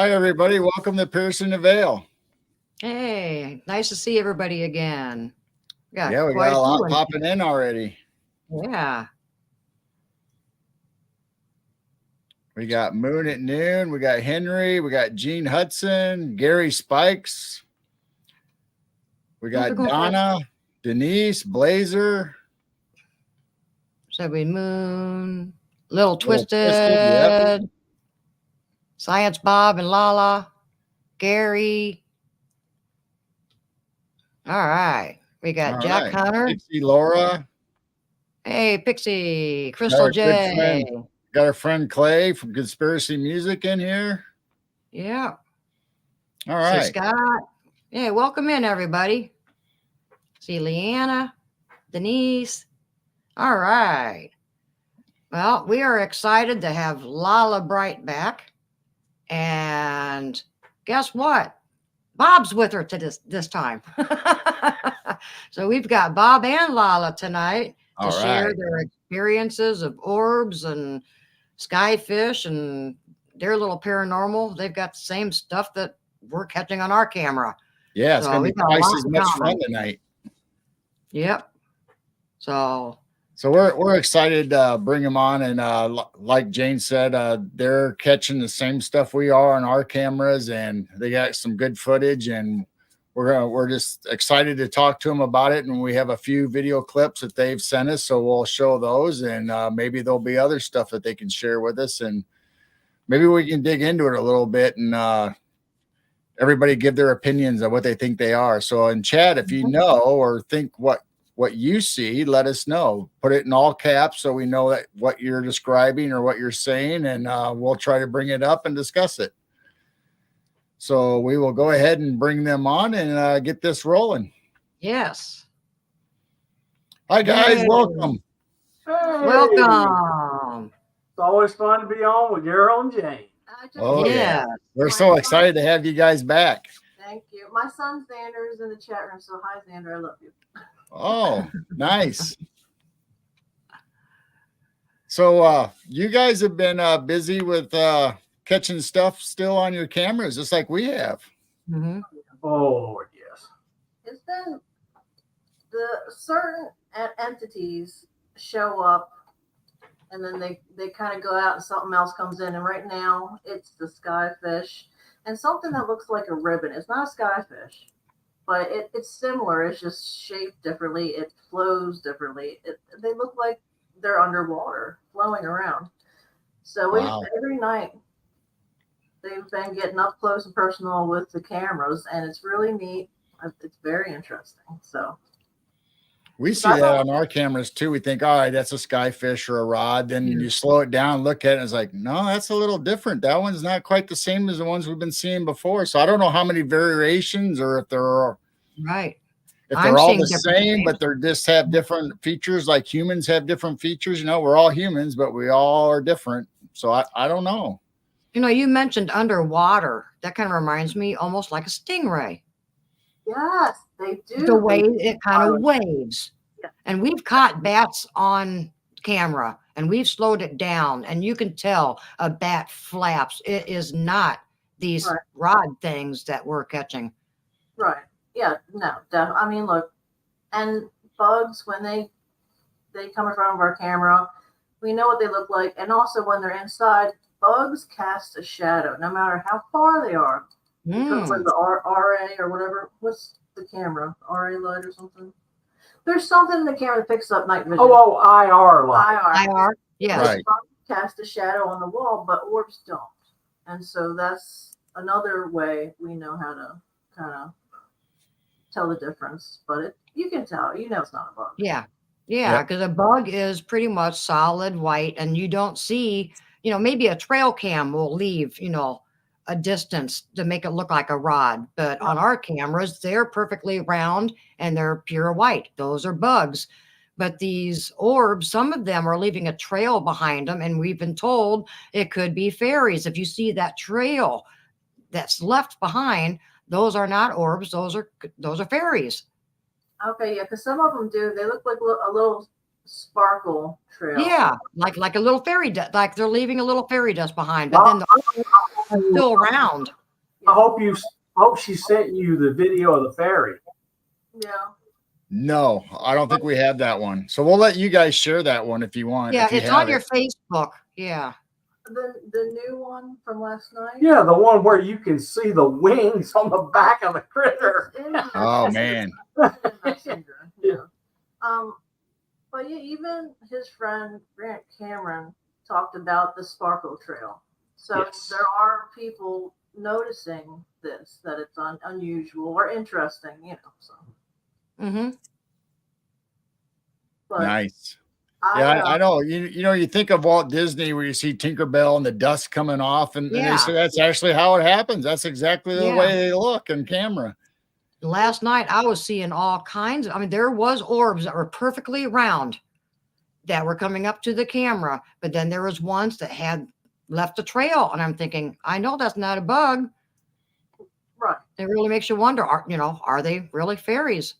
Hi, everybody. Welcome to Piercing the Veil. Hey, nice to see everybody again. Got Yeah, we quite got a a few lot in. popping in already. Yeah. We got Moon at Noon. We got Henry. We got Gene Hudson, Gary Spikes. We got Donna, Denise, Blazer. Subway Moon, Little Little Twisted. Yep. Twisted, Science Bob and LaLa, Gary. All right. We got All Jack right. Hunter. Pixie Laura. Hey, Pixie, Got Crystal our good J. friend. Got our friend Clay from Conspiracy Music in here. Yeah. All See right. Scott. Yeah, welcome in, everybody. See Leanna, Denise. All right. Well, we are excited to have LaLa Bright back. And guess what? Bob's with her to this time. So we've got Bob and LaLa tonight to All share right. their experiences of orbs and skyfish and their little paranormal. They've got the same stuff that we're catching on our camera. Yeah, it's So going to we've be got a twice lot as in much common. fun tonight. Yep. So we're excited to bring them on, and like Jane said, they're catching the same stuff we are on our cameras, and they got some good footage, and we're just excited to talk to them about it. And we have a few video clips that they've sent us, so we'll show those, and maybe there'll be other stuff that they can share with us, and maybe we can dig into it a little bit and everybody give their opinions on what they think they are. So in chat, if you know or think what you see, let us know. Put it in all caps so we know that what you're describing or what you're saying, and we'll try to bring it up and discuss it. So we will go ahead and bring them on and get this rolling. yes. Hi guys, Yay. welcome. Hey, Welcome. it's always fun to be on with Gerald and Jane. Oh Yeah. yeah, we're so excited to have you guys back. Thank you. My son Xander is in the chat room, so hi Xander, I love you. Oh, nice. So you guys have been busy with catching stuff still on your cameras, just like we have. Mm-hmm. Oh, yes. It's been the certain entities show up and then they kind of go out and something else comes in. And right now it's the skyfish and something that looks like a ribbon. It's not a skyfish, but it's similar. It's just shaped differently. It flows differently. They look like they're underwater flowing around. So Wow. every night they've been getting up close and personal with the cameras, and it's really neat. It's very interesting. So We see that on our cameras too. We think, all right, that's a skyfish or a rod. Then you slow it down, look at it, and it's like, no, that's a little different. That one's not quite the same as the ones we've been seeing before. So I don't know how many variations or if there are Right. if they're all the same, but they're just have different features, like humans have different features. You know, we're all humans, but we all are different. So I don't know. You know, you mentioned underwater. That kind of reminds me almost like a stingray. yes, they do. The way it kind of waves. Yeah. And we've caught bats on camera and we've slowed it down and you can tell a bat flaps. It is not these rod things that we're catching. Right. Yeah, no, I mean, look, and bugs, when they come in front of our camera, we know what they look like. And also when they're inside, bugs cast a shadow, no matter how far they are. Because like the RA or whatever, what's the camera? RA light or something? There's something in the camera that picks up night vision. Oh, IR light. IR, yeah. Right. Bugs cast a shadow on the wall, but orbs don't. And so that's another way we know how to kind of tell the difference. But you can tell, you know, it's not a bug. Yeah. Yeah, because a bug is pretty much solid white and you don't see, you know, maybe a trail cam will leave, you know, a distance to make it look like a rod. But on our cameras, they're perfectly round and they're pure white. Those are bugs. But these orbs, some of them are leaving a trail behind them. And we've been told it could be fairies. If you see that trail that's left behind, those are not orbs. Those are fairies. Okay, yeah, because some of them do. They look like a little sparkle trail. Yeah, like a little fairy dust, like they're leaving a little fairy dust behind, but then the still around. I hope she sent you the video of the fairy. Yeah. No, I don't think we have that one. So we'll let you guys share that one if you want. Yeah, if you it's have on your it. Facebook. Yeah. The new one from last night. Yeah, the one where you can see the wings on the back of the critter. It's in the Oh man. messenger. Yeah. But yeah, even his friend Grant Cameron talked about the sparkle trail. So Yes. there are people noticing this, that it's unusual or interesting, So, Mm-hmm. but Nice. Yeah, I I know. You think of Walt Disney where you see Tinkerbell and the dust coming off, and they say that's actually how it happens. That's exactly the way they look on camera. Last night I was seeing all kinds of, I mean, there was orbs that were perfectly round that were coming up to the camera, but then there was ones that had left a trail, and I'm thinking, I know that's not a bug. right. It really makes you wonder, are they really fairies?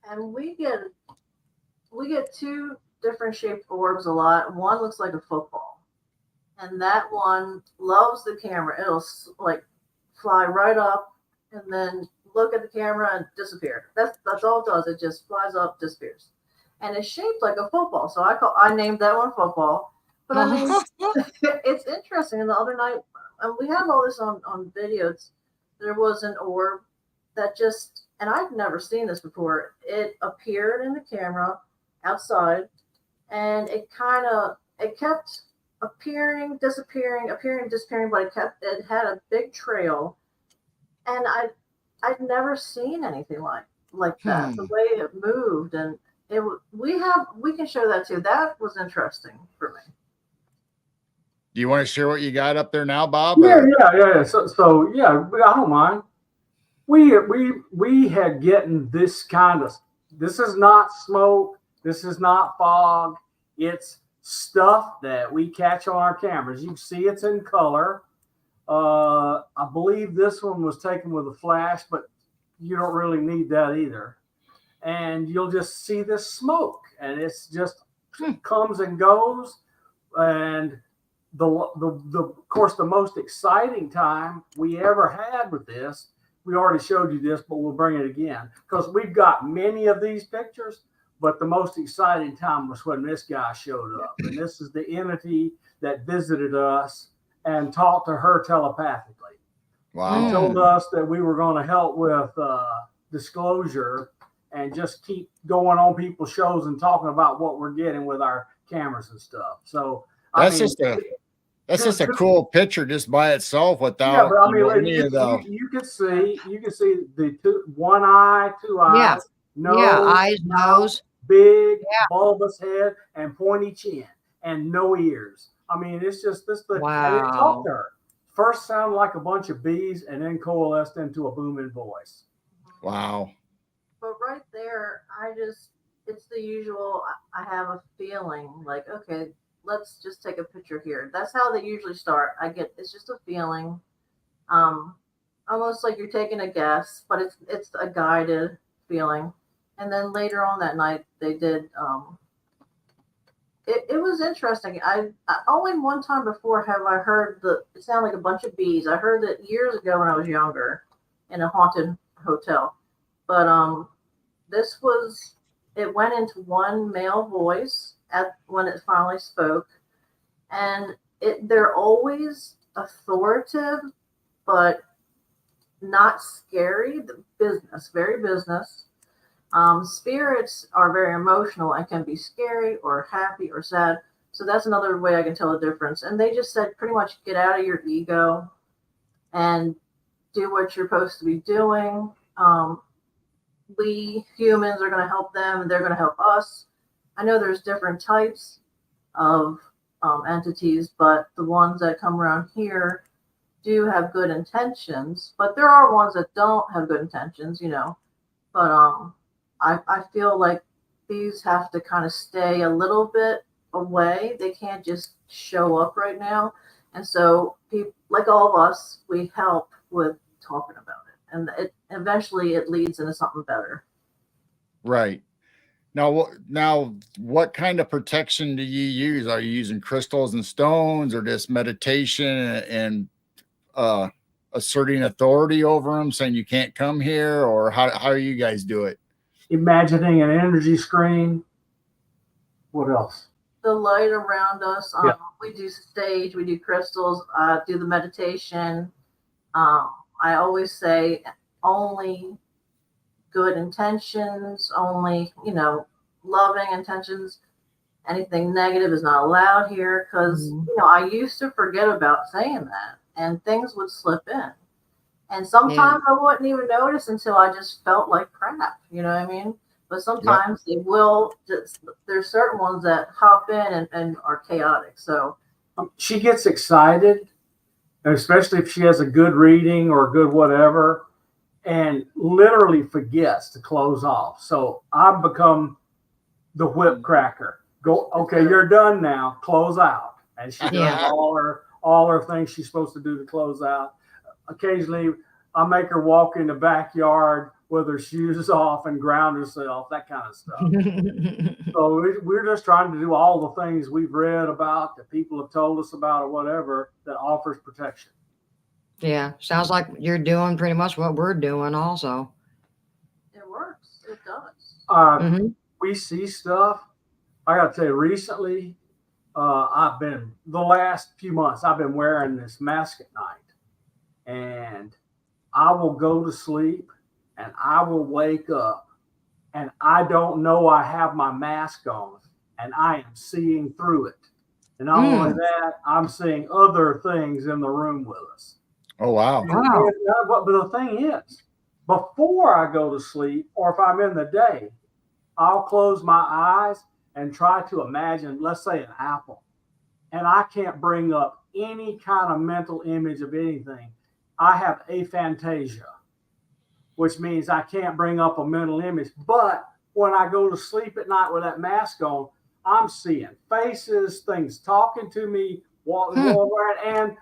And we get two different shaped orbs a lot. One looks like a football, and that one loves the camera. It'll like fly right up and then look at the camera and disappear. That's all it does. It just flies up, disappears, and it's shaped like a football. So I named that one football. But I mean, it's interesting. And the other night, and we have all this on videos. There was an orb that just, and I've never seen this before. It appeared in the camera outside, and it kept appearing, disappearing, appearing, disappearing, but it had a big trail, and I'd never seen anything like that. The way it moved, and we can show that too. That was interesting for me. Do you want to share what you got up there now, Bob? Yeah. So yeah, I don't mind. We had getting this kind of. This is not smoke. This is not fog. It's stuff that we catch on our cameras. You can see it's in color. I believe this one was taken with a flash, but you don't really need that either. And you'll just see this smoke, and it's just comes and goes. And of course, the most exciting time we ever had with this, we already showed you this, but we'll bring it again because we've got many of these pictures. But the most exciting time was when this guy showed up, and this is the entity that visited us and talked to her telepathically. Wow. He told us that we were going to help with disclosure and just keep going on people's shows and talking about what we're getting with our cameras and stuff. So that's just a cool picture just by itself without any of the. You can see the one eye, two eyes, eyes, nose, big bulbous head and pointy chin and no ears. I mean, it's just this. Wow. And it talked to her. First sounded like a bunch of bees and then coalesced into a booming voice. Wow. But right there, it's the usual. I have a feeling like, okay, let's just take a picture here. That's how they usually start. It's just a feeling, almost like you're taking a guess, but it's a guided feeling. And then later on that night, they did. It was interesting. I only one time before have I heard it sound like a bunch of bees. I heard it years ago when I was younger in a haunted hotel. But it went into one male voice when it finally spoke, and they're always authoritative, but not scary. Very business. Spirits are very emotional and can be scary or happy or sad. So that's another way I can tell the difference. And they just said pretty much get out of your ego and do what you're supposed to be doing. We humans are going to help them and they're going to help us. I know there's different types of entities, but the ones that come around here do have good intentions, but there are ones that don't have good intentions, but I feel like these have to kind of stay a little bit away. They can't just show up right now. And so people, like all of us, we help with talking about it. And eventually it leads into something better. Right. Now, what kind of protection do you use? Are you using crystals and stones, or just meditation and asserting authority over them, saying you can't come here, or how do you guys do it? Imagining an energy screen. What else? The light around us. Yeah. We do sage, we do crystals, do the meditation. I always say only good intentions, only, loving intentions. Anything negative is not allowed here because, I used to forget about saying that and things would slip in. And sometimes I wouldn't even notice until I just felt like crap. You know what I mean? But sometimes they will. There's certain ones that hop in and are chaotic. So she gets excited, especially if she has a good reading or a good whatever, and literally forgets to close off. So I've become the whip cracker. Go, okay, you're done now. Close out, and she does all her things she's supposed to do to close out. Occasionally, I make her walk in the backyard with her shoes off and ground herself, that kind of stuff. So we're just trying to do all the things we've read about, that people have told us about, or whatever, that offers protection. Yeah, sounds like you're doing pretty much what we're doing also. It works. It does. We see stuff. I got to tell you, recently, the last few months, I've been wearing this mask at night. And I will go to sleep and I will wake up and I don't know I have my mask on and I am seeing through it. And not only that, I'm seeing other things in the room with us. Oh, wow. But the thing is, before I go to sleep, or if I'm in the day, I'll close my eyes and try to imagine, let's say, an apple. And I can't bring up any kind of mental image of anything. I have aphantasia, which means I can't bring up a mental image. But when I go to sleep at night with that mask on, I'm seeing faces, things talking to me, and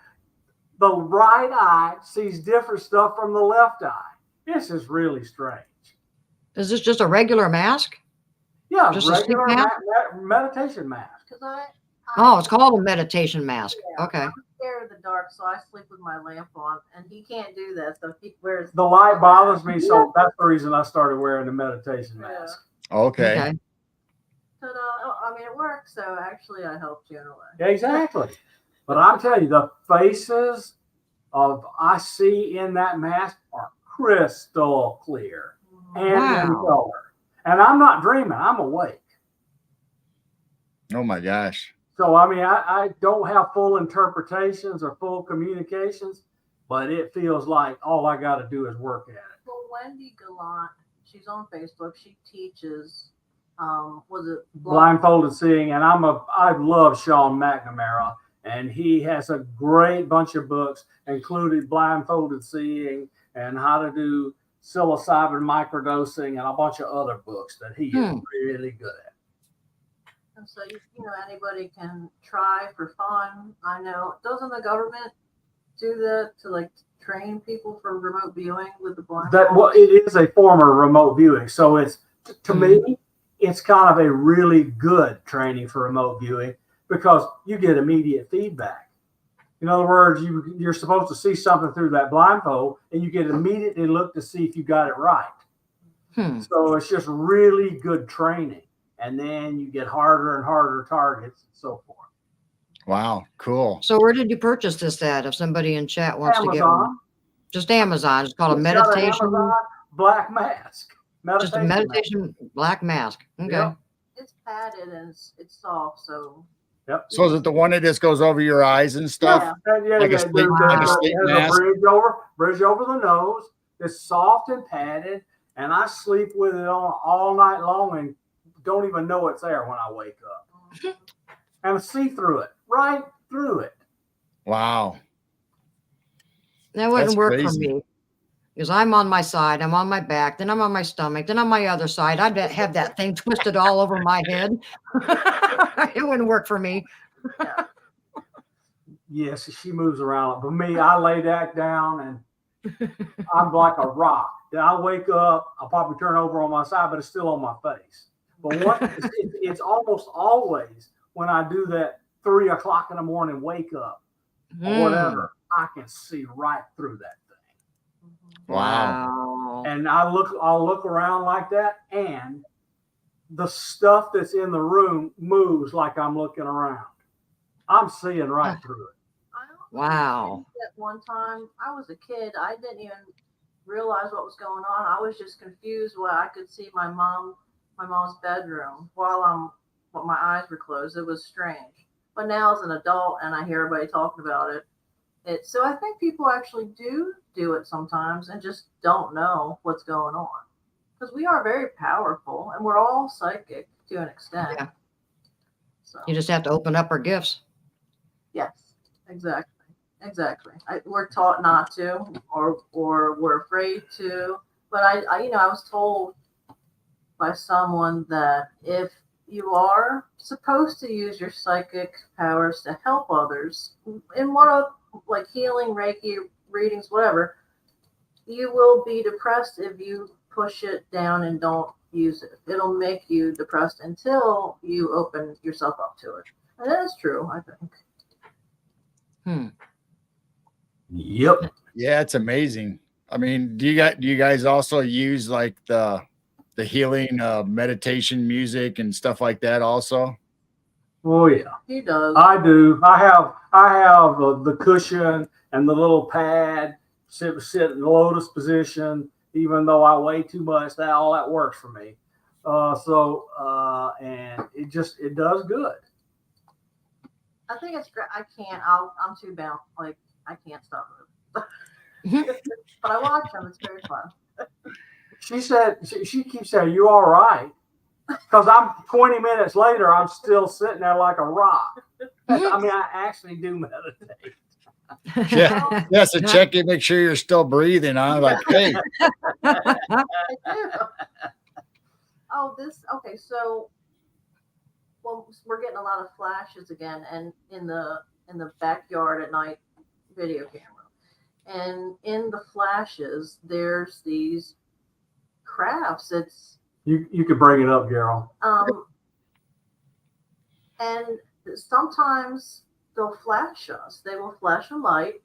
the right eye sees different stuff from the left eye. This is really strange. Is this just a regular mask? Yeah, just regular meditation mask. It's called a meditation mask. Yeah, okay. I'm scared of the dark, so I sleep with my lamp on, and he can't do that, so he wears the light bothers me, so that's the reason I started wearing the meditation mask. Okay. So it works. So actually, I helped you in a way. Yeah, exactly. But I'm telling you, the faces I see in that mask are crystal clear and in color. And I'm not dreaming. I'm awake. Oh my gosh. So, I don't have full interpretations or full communications, but it feels like all I got to do is work at it. Well, Wendy Gallant, she's on Facebook. She teaches, blindfolded seeing, and I love Sean McNamara, and he has a great bunch of books, including blindfolded seeing and how to do psilocybin microdosing and a bunch of other books that he is really good at. And so, anybody can try for fun. I know. Doesn't the government do that to train people for remote viewing with the blind? It is a form of remote viewing. So it's, to me, it's kind of a really good training for remote viewing because you get immediate feedback. In other words, you're supposed to see something through that blindfold, and you get immediately look to see if you got it right. So it's just really good training. And then you get harder and harder targets and so forth. Wow, cool. So where did you purchase this at? If somebody in chat wants to get one, just Amazon. It's called a meditation black mask. Just a meditation black mask. Okay. Yep. It's padded and it's soft, so. Yep. So is it the one that just goes over your eyes and stuff? Yeah. Like a sleep mask? Bridge over the nose. It's soft and padded, and I sleep with it on all night long and don't even know it's there when I wake up. And see through it, right through it. Wow. That wouldn't work for me because I'm on my side, I'm on my back, then I'm on my stomach, then on my other side. I'd have that thing twisted all over my head. It wouldn't work for me. Yes, she moves around. But me, I lay that down and I'm like a rock. Then I wake up, I'll probably turn over on my side, but it's still on my face. But it's almost always when I do that 3 o'clock in the morning wake up or whatever, I can see right through that thing. Wow. And I'll look around like that, and the stuff that's in the room moves like I'm looking around. I'm seeing right through it. Wow. At one time, I was a kid. I didn't even realize what was going on. I was just confused why I could see my mom's bedroom while my eyes were closed. It was strange. But now as an adult and I hear everybody talking about it, so I think people actually do it sometimes and just don't know what's going on. Because we are very powerful and we're all psychic to an extent. Yeah. So You just have to open up our gifts. yes, exactly. We're taught not to, or we're afraid to. But I was told by someone that if you are supposed to use your psychic powers to help others in one of like healing, Reiki, readings, whatever, you will be depressed if you push it down and don't use it. It'll make you depressed until you open yourself up to it. And that is true, I think. Yep. Yeah, it's amazing. I mean, do you guys also use like the healing meditation music and stuff like that also? Oh yeah. He does. I do. I have the cushion and the little pad sit in the lotus position. Even though I weigh too much, all that works for me. And it does good. I think it's great. I'm too bound. Like I can't stop it. But I watch them. It's very fun. She said she keeps saying, "You all right?" Because I'm 20 minutes later, I'm still sitting there like a rock. I mean, I actually do meditate. Yeah. Yeah. So check it, make sure you're still breathing. I'm like, hey. Okay. So, well, we're getting a lot of flashes again, and in the backyard at night, video camera, and in the flashes, there's these crafts. It's You could bring it up, Gerald. And sometimes they'll flash us. They will flash a light,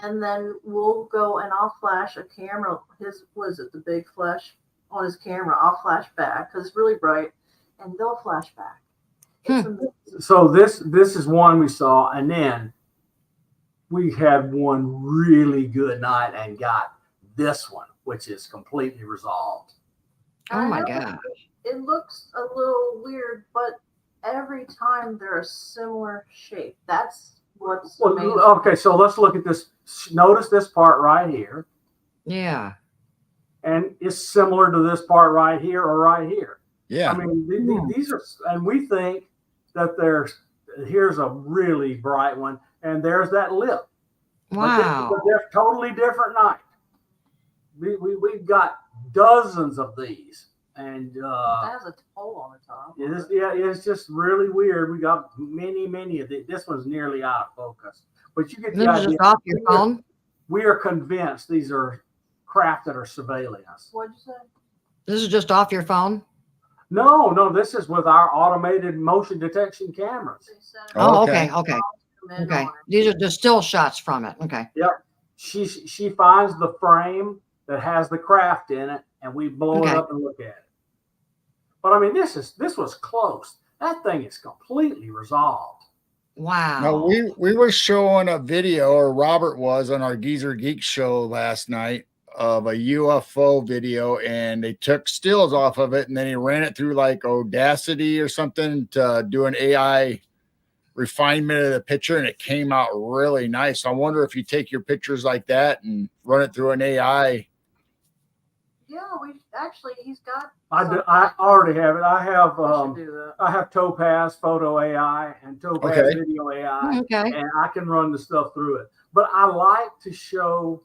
and then we'll go and I'll flash a camera. The big flash on his camera? I'll flash back because it's really bright, and they'll flash back. So this is one we saw, and then we had one really good night and got this one, which is completely resolved. Oh my God. It looks a little weird, but every time they're a similar shape. That's what's amazing. Okay, so let's look at this. Notice this part right here. Yeah. And it's similar to this part right here or right here. Yeah. I mean, these are, and we think that here's a really bright one, and there's that lip. Wow. But they're totally different night. We've got dozens of these, and it has a hole on the top. It's just really weird. We got many of these. This one's nearly out of focus, but you get the This is idea. just off your phone. We are convinced these are craft that are surveilling us. What'd you say? This is just off your phone. No, this is with our automated motion detection cameras. Oh, Okay. Okay. These are the still shots from it. Okay. Yep. She finds the frame that has the craft in it, and we blow it up and look at it. But I mean, this was close. That thing is completely resolved. Wow. No, we were showing a video, or Robert was, on our Geezer Geek show last night of a UFO video, and they took stills off of it, and then he ran it through like Audacity or something to do an AI refinement of the picture, and it came out really nice. I wonder if you take your pictures like that and run it through an AI. Yeah, he's got. I already have it. I have We should do that. I have Topaz Photo AI and Topaz Video AI, Okay. and I can run the stuff through it. But I like to show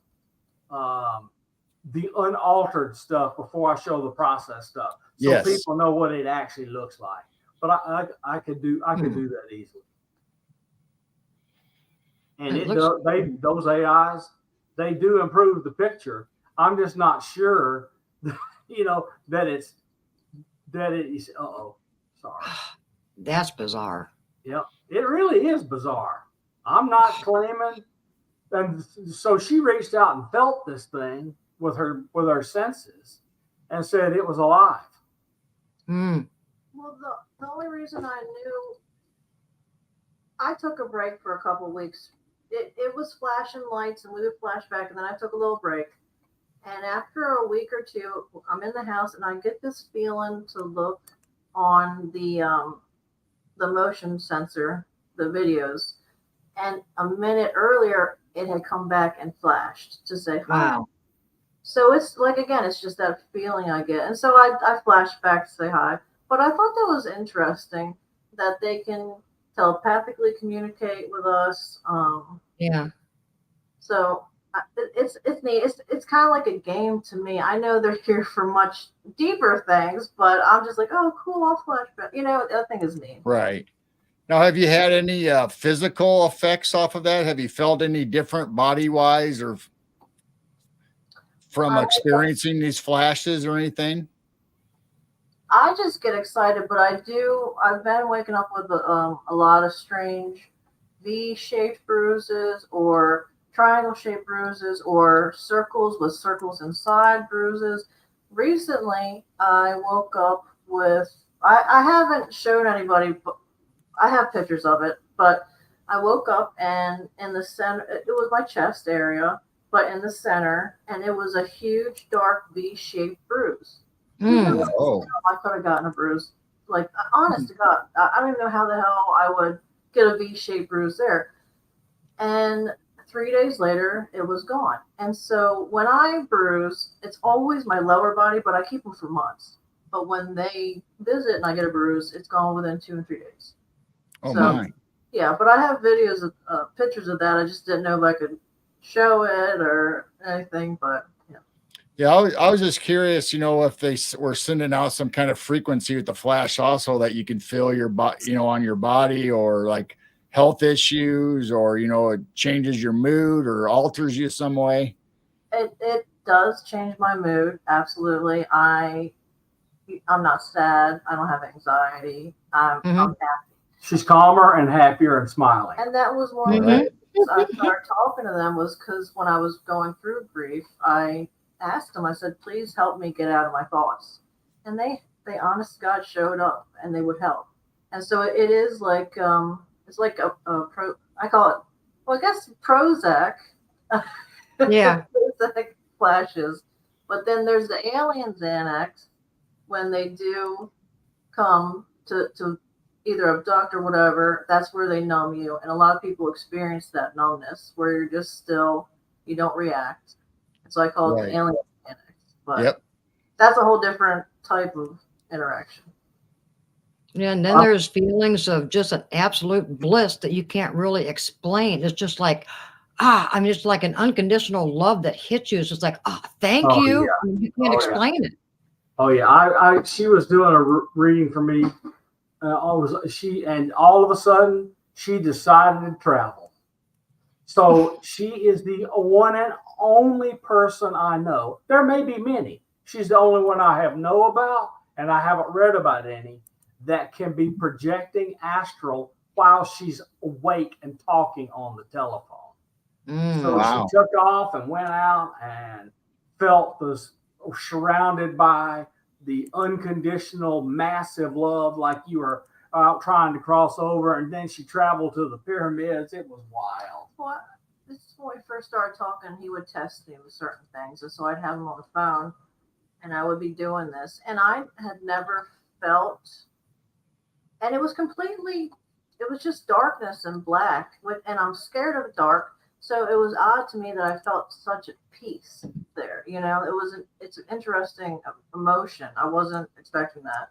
the unaltered stuff before I show the process stuff, so people know what it actually looks like. But I could do that easily. And those AIs, they do improve the picture. I'm just not sure, that it's that it is. Sorry. That's bizarre. Yep, it really is bizarre. I'm not claiming. And so she reached out and felt this thing with her senses, and said it was alive. Mm. Well, the only reason I knew, I took a break for a couple of weeks. It was flashing lights and we would flash back, and then I took a little break. And after a week or two, I'm in the house and I get this feeling to look on the motion sensor, the videos. And a minute earlier, it had come back and flashed to say hi. Wow. So it's like, again, it's just that feeling I get. And so I flashed back to say hi. But I thought that was interesting that they can telepathically communicate with us. Yeah. So it's neat. It's kind of like a game to me. I know they're here for much deeper things, but I'm just like, oh, cool, I'll flash back. That thing is neat. Right. Now, have you had any physical effects off of that? Have you felt any different body-wise or from experiencing these flashes or anything? I just get excited, but I've been waking up with a lot of strange V-shaped bruises or triangle-shaped bruises or circles with circles inside bruises. Recently, I woke up with, I haven't shown anybody, but I have pictures of it, but I woke up and in the center, it was my chest area, but in the center, and it was a huge dark V-shaped bruise. Mm. Oh, I could have gotten a bruise. Like, honest to God, I don't even know how the hell I would get a V-shaped bruise there. And 3 days later, it was gone. And so when I bruise, it's always my lower body, but I keep them for months. But when they visit and I get a bruise, it's gone within 2 and 3 days. oh So, my. yeah, but I have videos of pictures of that. I just didn't know if I could show it or anything, but yeah. Yeah, I was just curious, if they were sending out some kind of frequency with the flash also that you can feel your body, on your body, or like health issues, or, it changes your mood or alters you some way. It does change my mood, absolutely. I'm not sad. I don't have anxiety. I'm happy. She's calmer and happier and smiling. And that was one of the reasons I started talking to them, was because when I was going through grief, I asked them, I said, please help me get out of my thoughts. And they honest to God showed up and they would help. And so it is like, it's like I call it, well, I guess Prozac. Yeah. Prozac flashes. But then there's the alien Xanax when they do come to either abduct or whatever. That's where they numb you. And a lot of people experience that numbness where you're just still, you don't react. So I call it the alien Xanax. But that's a whole different type of interaction. Yeah, and then there's feelings of just an absolute bliss that you can't really explain. It's just like, it's like an unconditional love that hits you. It's just like, thank you. Yeah. I mean, you can't explain it. Oh yeah, she was doing a reading for me. All of a sudden she decided to travel. So she is the one and only person I know. There may be many. She's the only one I know about, and I haven't read about any that can be projecting astral while she's awake and talking on the telephone. So she took off and went out and felt this, surrounded by the unconditional massive love, like you were out trying to cross over, and then she traveled to the pyramids. It was wild. Well, this is when we first started talking, he would test me with certain things. And so I'd have him on the phone and I would be doing this. And I had never felt, and it was just darkness and black. And I'm scared of the dark. So it was odd to me that I felt such a peace there. It's an interesting emotion. I wasn't expecting that.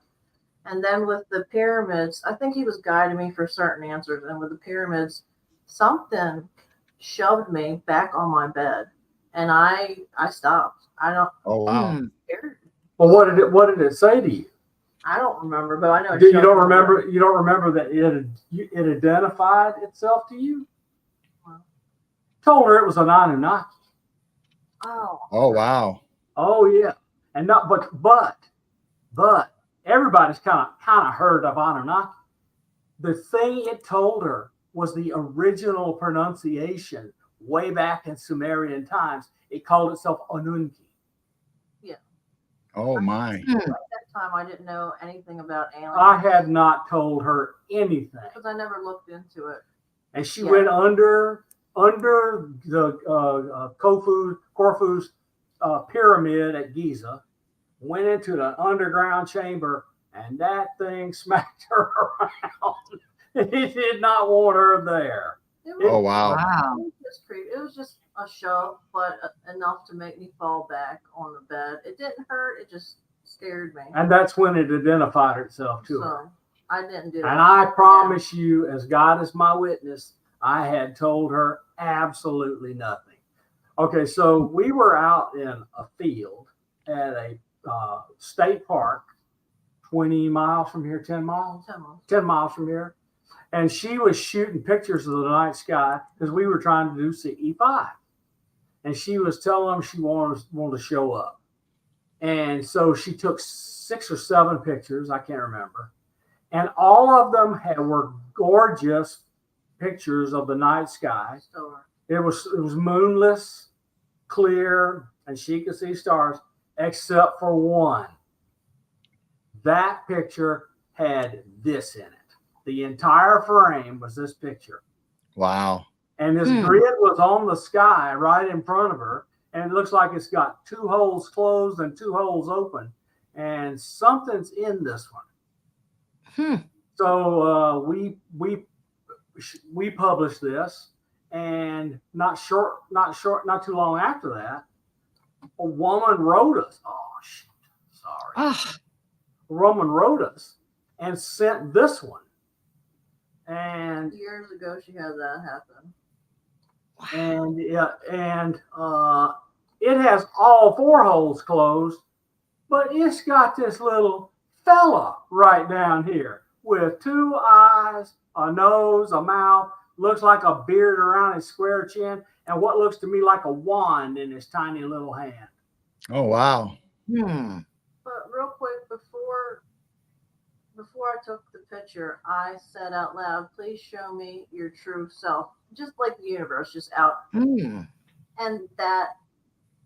And then with the pyramids, I think he was guiding me for certain answers. And with the pyramids, something shoved me back on my bed, and I stopped. I don't. Oh wow. Well, what did it say to you? I don't remember, but I know. You don't remember. You don't remember that it identified itself to you. Told her it was an Anunnaki. Oh. Oh wow. Oh yeah, and not but everybody's kind of heard of Anunnaki. The thing it told her was the original pronunciation way back in Sumerian times. It called itself Anunki. Oh my. At that time, I didn't know anything about aliens. I had not told her anything. Because I never looked into it. And she went under the Khufu's pyramid at Giza, went into the underground chamber, and that thing smacked her around. It did not want her there. Oh wow. Wow. It was just a shove, but enough to make me fall back on the bed. It didn't hurt. It just scared me. And that's when it identified itself to her. So I didn't do it. And I promise you, as God is my witness, I had told her absolutely nothing. Okay, so we were out in a field at a state park, 20 miles from here, 10 miles? 10 miles. 10 miles from here. And she was shooting pictures of the night sky because we were trying to do CE5. And she was telling them she wanted to show up. And so she took 6 or 7 pictures, I can't remember. And all of them were gorgeous pictures of the night sky. Sure. It was moonless, clear, and she could see stars, except for one. That picture had this in it. The entire frame was this picture. Wow. And this grid was on the sky right in front of her. And it looks like it's got 2 holes closed and 2 holes open. And something's in this one. So we published this. And not too long after that, a woman wrote us. Oh, shit. Sorry. A woman wrote us and sent this one. And Years ago, she had that happen. and it has all 4 holes closed, but it's got this little fella right down here with 2 eyes, a nose, a mouth, looks like a beard around his square chin, and what looks to me like a wand in his tiny little hand. Oh wow. But real quick, before I took the picture, I said out loud, "Please show me your true self," just like the universe, just out. And that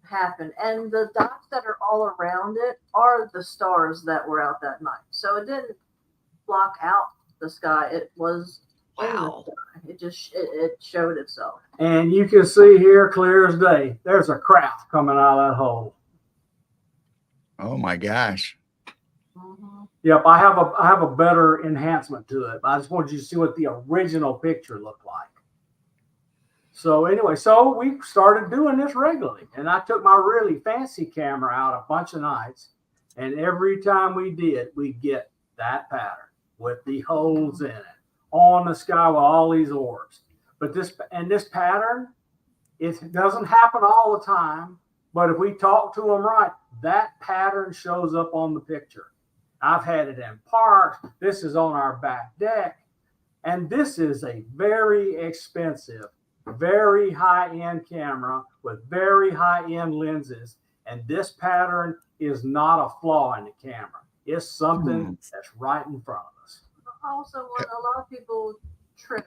happened. And the dots that are all around it are the stars that were out that night. So it didn't block out the sky. It was in the sky. It just it showed itself. And you can see here, clear as day, there's a craft coming out of that hole. Oh my gosh. Yep, I have a better enhancement to it. I just wanted you to see what the original picture looked like. So anyway, so we started doing this regularly. And I took my really fancy camera out a bunch of nights. And every time we did, we'd get that pattern with the holes in it on the sky with all these orbs. But this pattern, it doesn't happen all the time. But if we talk to them right, that pattern shows up on the picture. I've had it in parks. This is on our back deck. And this is a very expensive, very high-end camera with very high-end lenses. And this pattern is not a flaw in the camera. It's something that's right in front of us. Also, when a lot of people trip,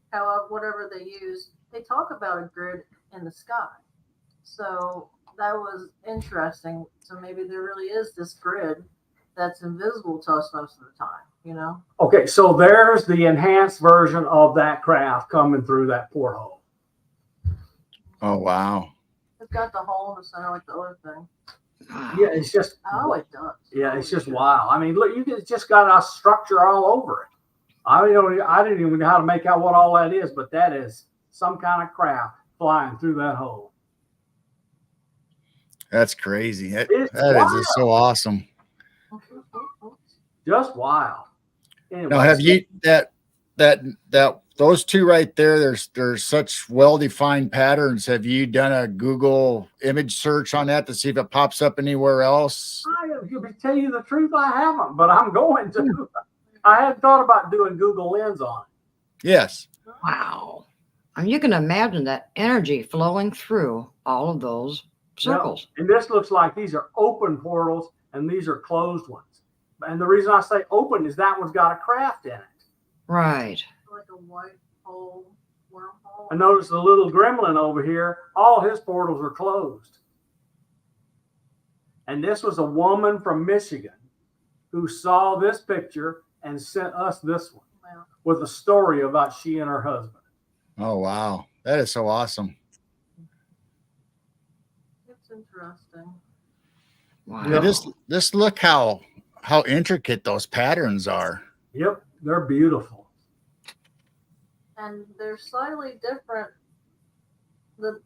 however, whatever they use, they talk about a grid in the sky. So that was interesting. So maybe there really is this grid that's invisible to us most of the time, you know? Okay, so there's the enhanced version of that craft coming through that porthole. Oh wow. It's got the hole in the center like the other thing. Yeah, it's just It does. Yeah, it's just wild. I mean, look, it's just got a structure all over it. I didn't even know how to make out what all that is, but that is some kind of craft flying through that hole. That's crazy. That It's is wild. just so awesome. Just wild. Anyway, Now, have you that those two right there? There's such well-defined patterns. Have you done a Google image search on that to see if it pops up anywhere else? To tell you the truth, I haven't, but I'm going to. I had thought about doing Google Lens on it. Yes. Wow. I mean, you can imagine that energy flowing through all of those circles. Yep. And this looks like these are open portals and these are closed ones. And the reason I say open is that one's got a craft in it. Right. Like a white hole, wormhole. I noticed the little gremlin over here, all his portals are closed. And this was a woman from Michigan who saw this picture and sent us this one Wow. with a story about she and her husband. Oh, wow. That is so awesome. It's interesting. Wow. Yeah. Just look how intricate those patterns are. Yep, they're beautiful. And they're slightly different.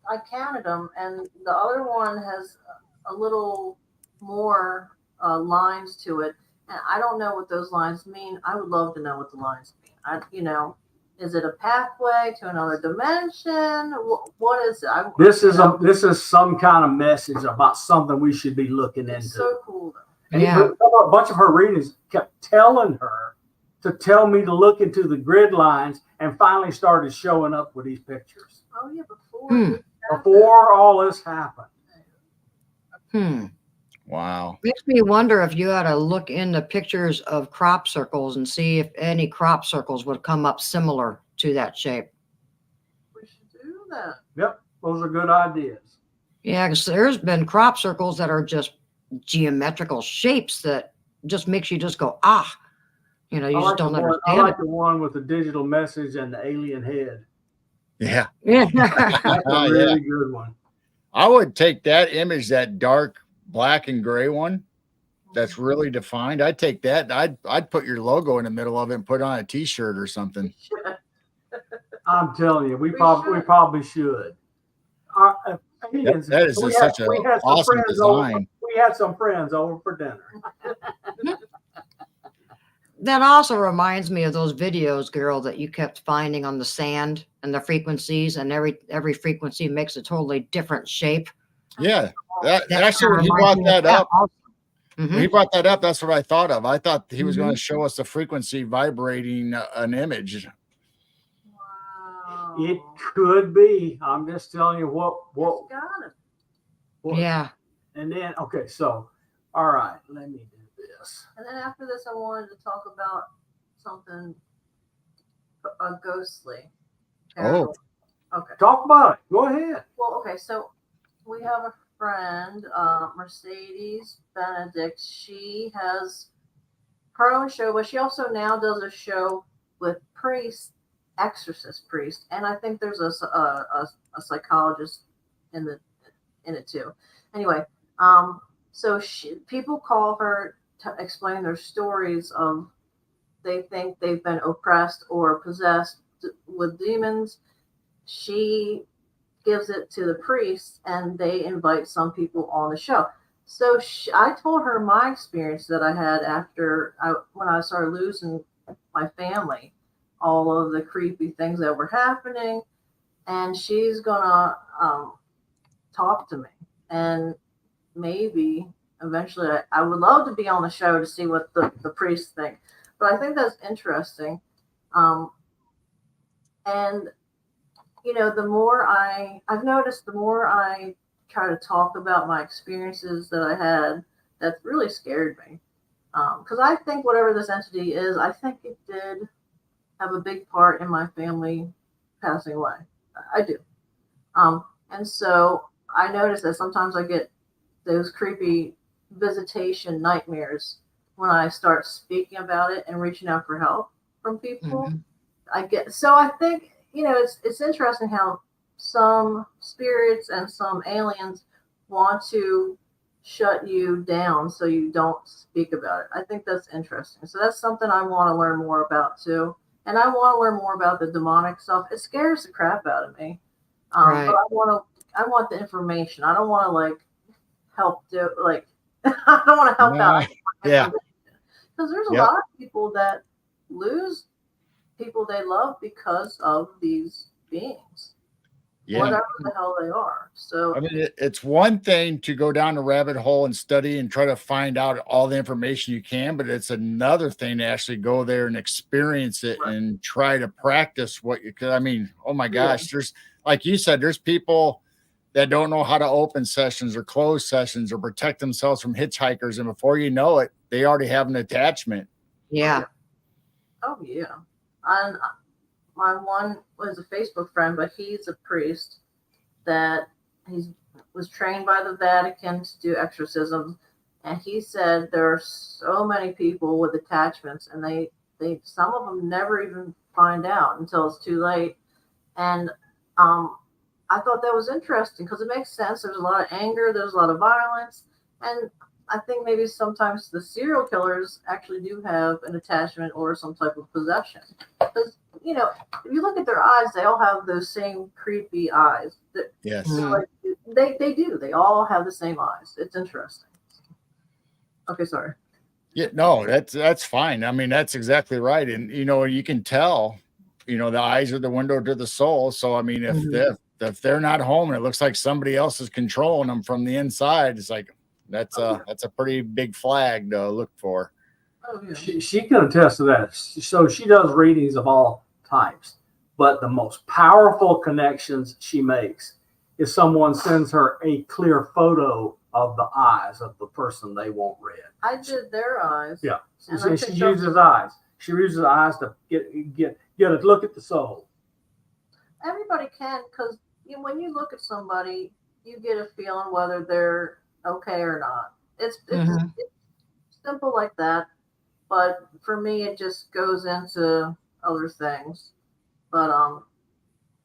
I counted them, and the other one has a little more lines to it. And I don't know what those lines mean. I would love to know what the lines mean. Is it a pathway to another dimension? What is it? This is some kind of message about something we should be looking It's into. so cool, though. And Yeah. a bunch of her readings kept telling her to tell me to look into the grid lines, and finally started showing up with these pictures. Oh yeah, before Hmm. this happened. Before all this happened. Wow. Makes me wonder if you had to look into pictures of crop circles and see if any crop circles would come up similar to that shape. We should do that. Yep, those are good ideas. Yeah, because there's been crop circles that are just geometrical shapes that just makes you just go, ah. You I just don't I understand like the one with the digital message and the alien head. Yeah. it. That's a Yeah. really good one. I would take that image, that dark black and gray one that's really defined. I'd take that. I'd put your logo in the middle of it and put it on a t-shirt or something. I'm telling you, we We probably should. Aliens, That is such an awesome design. We had some friends over for dinner. That also reminds me of those videos, girl, that you kept finding on the sand and the frequencies, and every frequency makes a totally different shape. Yeah. That Actually, when he reminds brought me of that up, also. when Mhm. he brought that up, that's what I thought of. I thought he was going Mhm. to show us the frequency vibrating an image. Wow. It could be. I'm just telling you what. It's got it. Yeah. And then, okay, so, all right, let me do this. And then after this, I wanted to talk about something ghostly. Oh. Okay. Talk about it. Go ahead. Well, okay. So we have a friend, Mercedes Benedict. She has her own show, but she also now does a show with priests, exorcist priest, and I think there's a psychologist in it too. Anyway, so people call her to explain their stories of they think they've been oppressed or possessed with demons. She gives it to the priests, and they invite some people on the show. So I told her my experience that I had when I started losing my family, all of the creepy things that were happening, and she's gonna talk to me, and maybe eventually I would love to be on the show to see what the priests think. But I think that's interesting, and the more I've noticed, the more I try to talk about my experiences that I had, that really scared me. Because I think whatever this entity is, I think it did have a big part in my family passing away. I do. And so I notice that sometimes I get those creepy visitation nightmares when I start speaking about it and reaching out for help from people. Mhm. So I think, it's interesting how some spirits and some aliens want to shut you down so you don't speak about it. I think that's interesting. So that's something I want to learn more about too. And I want to learn more about the demonic stuff. It scares the crap out of me. Right. But I want the information. I don't want to help I don't want to help out. Yeah. Because there's a Yep. lot of people that lose people they love because of these beings, Yeah. whatever the hell they are. So I mean, it's one thing to go down a rabbit hole and study and try to find out all the information you can, but it's another thing to actually go there and experience it and try to practice because I mean, oh my gosh, there's, like you said, there's people that don't know how to open sessions or close sessions or protect themselves from hitchhikers. And before you know it, they already have an attachment. Yeah. Oh yeah. And my one was a Facebook friend, but he's a priest that was trained by the Vatican to do exorcisms, and he said there are so many people with attachments, and they some of them never even find out until it's too late. And I thought that was interesting because it makes sense. There's a lot of anger, there's a lot of violence, and I think maybe sometimes the serial killers actually do have an attachment or some type of possession. Because, you know, if you look at their eyes, they all have those same creepy eyes. Yes. Like, they do. They all have the same eyes. It's interesting. Okay, sorry. Yeah, no, that's fine. I mean, that's exactly right. And, you know, you can tell, you know, the eyes are the window to the soul. So, I mean, if they're not home and it looks like somebody else is controlling them from the inside, it's like, that's a pretty big flag to look for. Oh, yeah. She can attest to that. So she does readings of all types, but the most powerful connections she makes is someone sends her a clear photo of the eyes of the person they want read. I did their eyes. Yeah, And she uses eyes. She uses eyes to get a look at the soul. Everybody can, because when you look at somebody, you get a feeling whether they're okay or not. It's simple like that. But for me, it just goes into other things. But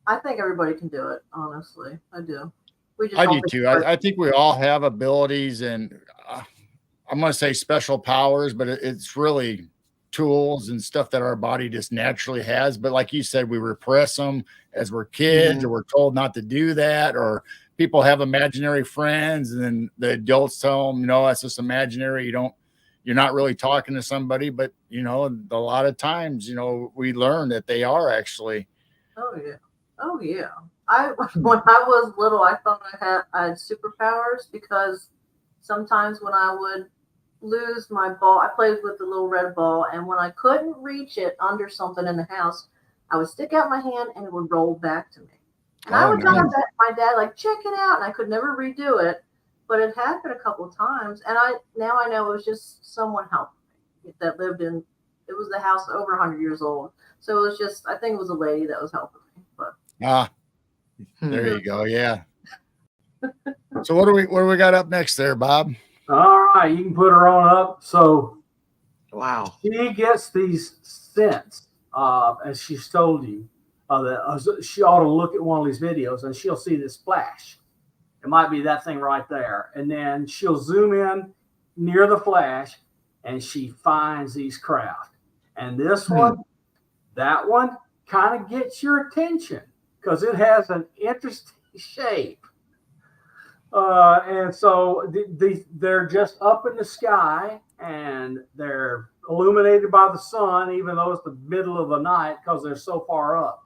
I think everybody can do it. Honestly, I do. I do too. I think we all have abilities, and I'm going to say special powers, but it's really tools and stuff that our body just naturally has. But like you said, we repress them as we're kids, or we're told not to do that, or people have imaginary friends, and then the adults tell them, no, that's just imaginary. You're not really talking to somebody, but you know, a lot of times, you know, we learn that they are actually. Oh yeah. Oh yeah. When I was little, I thought I had superpowers, because sometimes when I would lose my ball, I played with the little red ball, and when I couldn't reach it under something in the house, I would stick out my hand and it would roll back to me. And I would tell my dad, like, check it out, and I could never redo it, but it happened a couple of times, and now I know it was just someone helping me that lived in. It was the house over 100 years old, so it was just, I think it was a lady that was helping me. But there you go. Yeah. So what do we got up next there, Bob? All right, you can put her on up. So Wow. she gets these scents, as she's told you, that she ought to look at one of these videos and she'll see this flash. It might be that thing right there. And then she'll zoom in near the flash and she finds these craft. And this one, that one kind of gets your attention because it has an interesting shape. And so they're just up in the sky and they're illuminated by the sun, even though it's the middle of the night because they're so far up.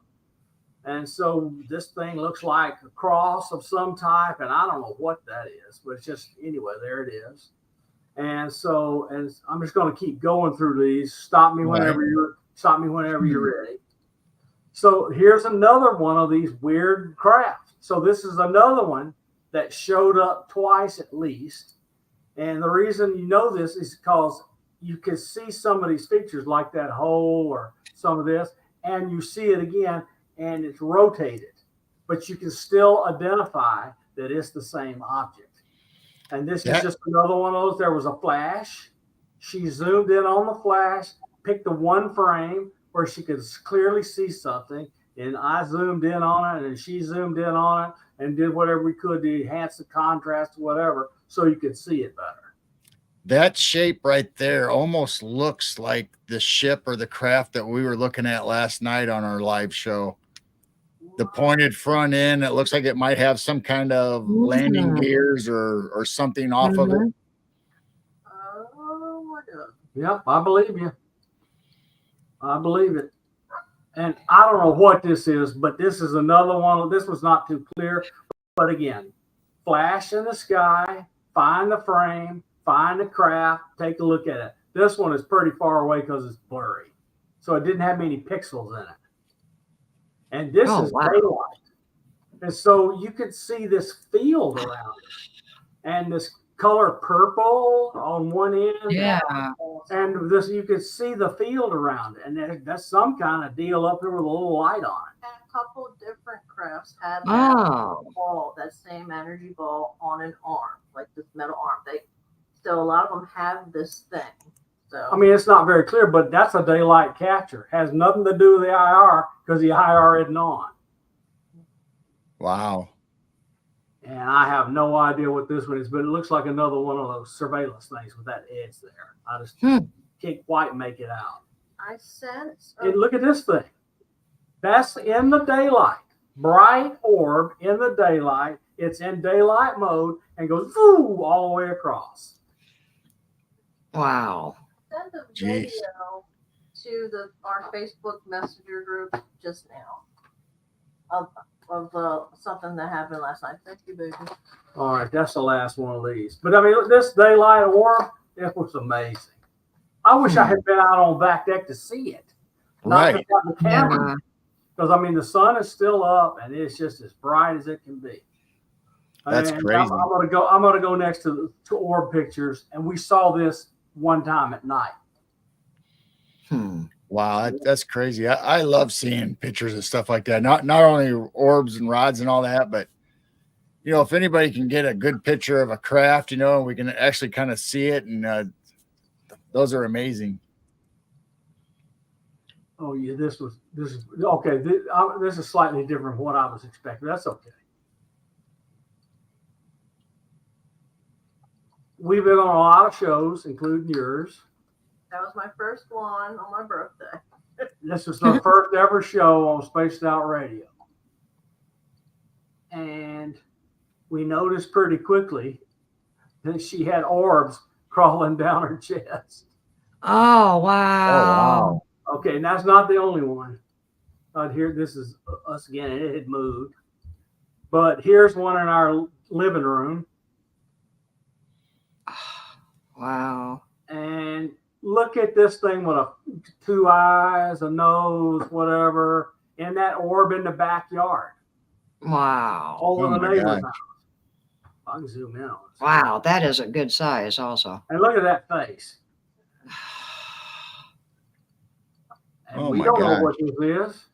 And so this thing looks like a cross of some type, and I don't know what that is, but it's just, anyway, there it is. And so, and I'm just going to keep going through these. Stop me whenever you're ready. So here's another one of these weird crafts. So this is another one that showed up twice at least. And the reason you know this is because you can see some of these features like that hole or some of this, and you see it again and it's rotated, but you can still identify that it's the same object. And this is just another one of those. There was a flash. She zoomed in on the flash, picked the one frame where she could clearly see something, and I zoomed in on it, and she zoomed in on it, and did whatever we could to enhance the contrast or whatever so you could see it better. That shape right there almost looks like the ship or the craft that we were looking at last night on our live show. The pointed front end, it looks like it might have some kind of landing gears or something off of it. oh my God. Yep, I believe you. I believe it. And I don't know what this is, but this is another one. This was not too clear. But again, flash in the sky, find the frame, find the craft, take a look at it. This one is pretty far away because it's blurry. So it didn't have many pixels in it. And this is daylight. And so you could see this field around it. And this color purple on one end. Yeah. And this, you could see the field around it, and that's some kind of deal up here with a little light on it. And a couple of different crafts had that Oh. ball, that same energy ball on an arm, like this metal arm. So a lot of them have this thing. So I mean, it's not very clear, but that's a daylight capture. Has nothing to do with the IR because the IR isn't on. Wow. And I have no idea what this one is, but it looks like another one of those surveillance things with that edge there. I just can't quite make it out. I sense. And look at this thing. That's in the daylight. Bright orb in the daylight. It's in daylight mode and goes woo, all the way across. Wow. Sent a Jeez. video to our Facebook Messenger group just now of something that happened last night. Thank you, baby. All right, that's the last one of these. But I mean, this daylight orb, it was amazing. I wish I had been out on back deck to see it. Not Right. just on the camera. Because I mean, the sun is still up and it's just as bright as it can be. That's and crazy. I'm gonna go next to orb pictures, and we saw this one time at night. Wow, that's crazy. I love seeing pictures of stuff like that. Not only orbs and rods and all that, but you know, if anybody can get a good picture of a craft, you know, we can actually kind of see it, and those are amazing. Oh yeah, this is okay. This is slightly different from what I was expecting. That's okay. We've been on a lot of shows, including yours. That was my first one on my birthday. This was the first ever show on Spaced Out Radio. And we noticed pretty quickly that she had orbs crawling down her chest. Oh, wow. Okay, and that's not the only one. Here, this is us again, and it had moved. But here's one in our living room. Wow. And look at this thing with two eyes, a nose, whatever, and that orb in the backyard. Wow. All Oh the my neighbor's gosh. house. I can zoom in on it. Wow. That is a good size also. And look at that face. And Oh we my don't know gosh. what this is.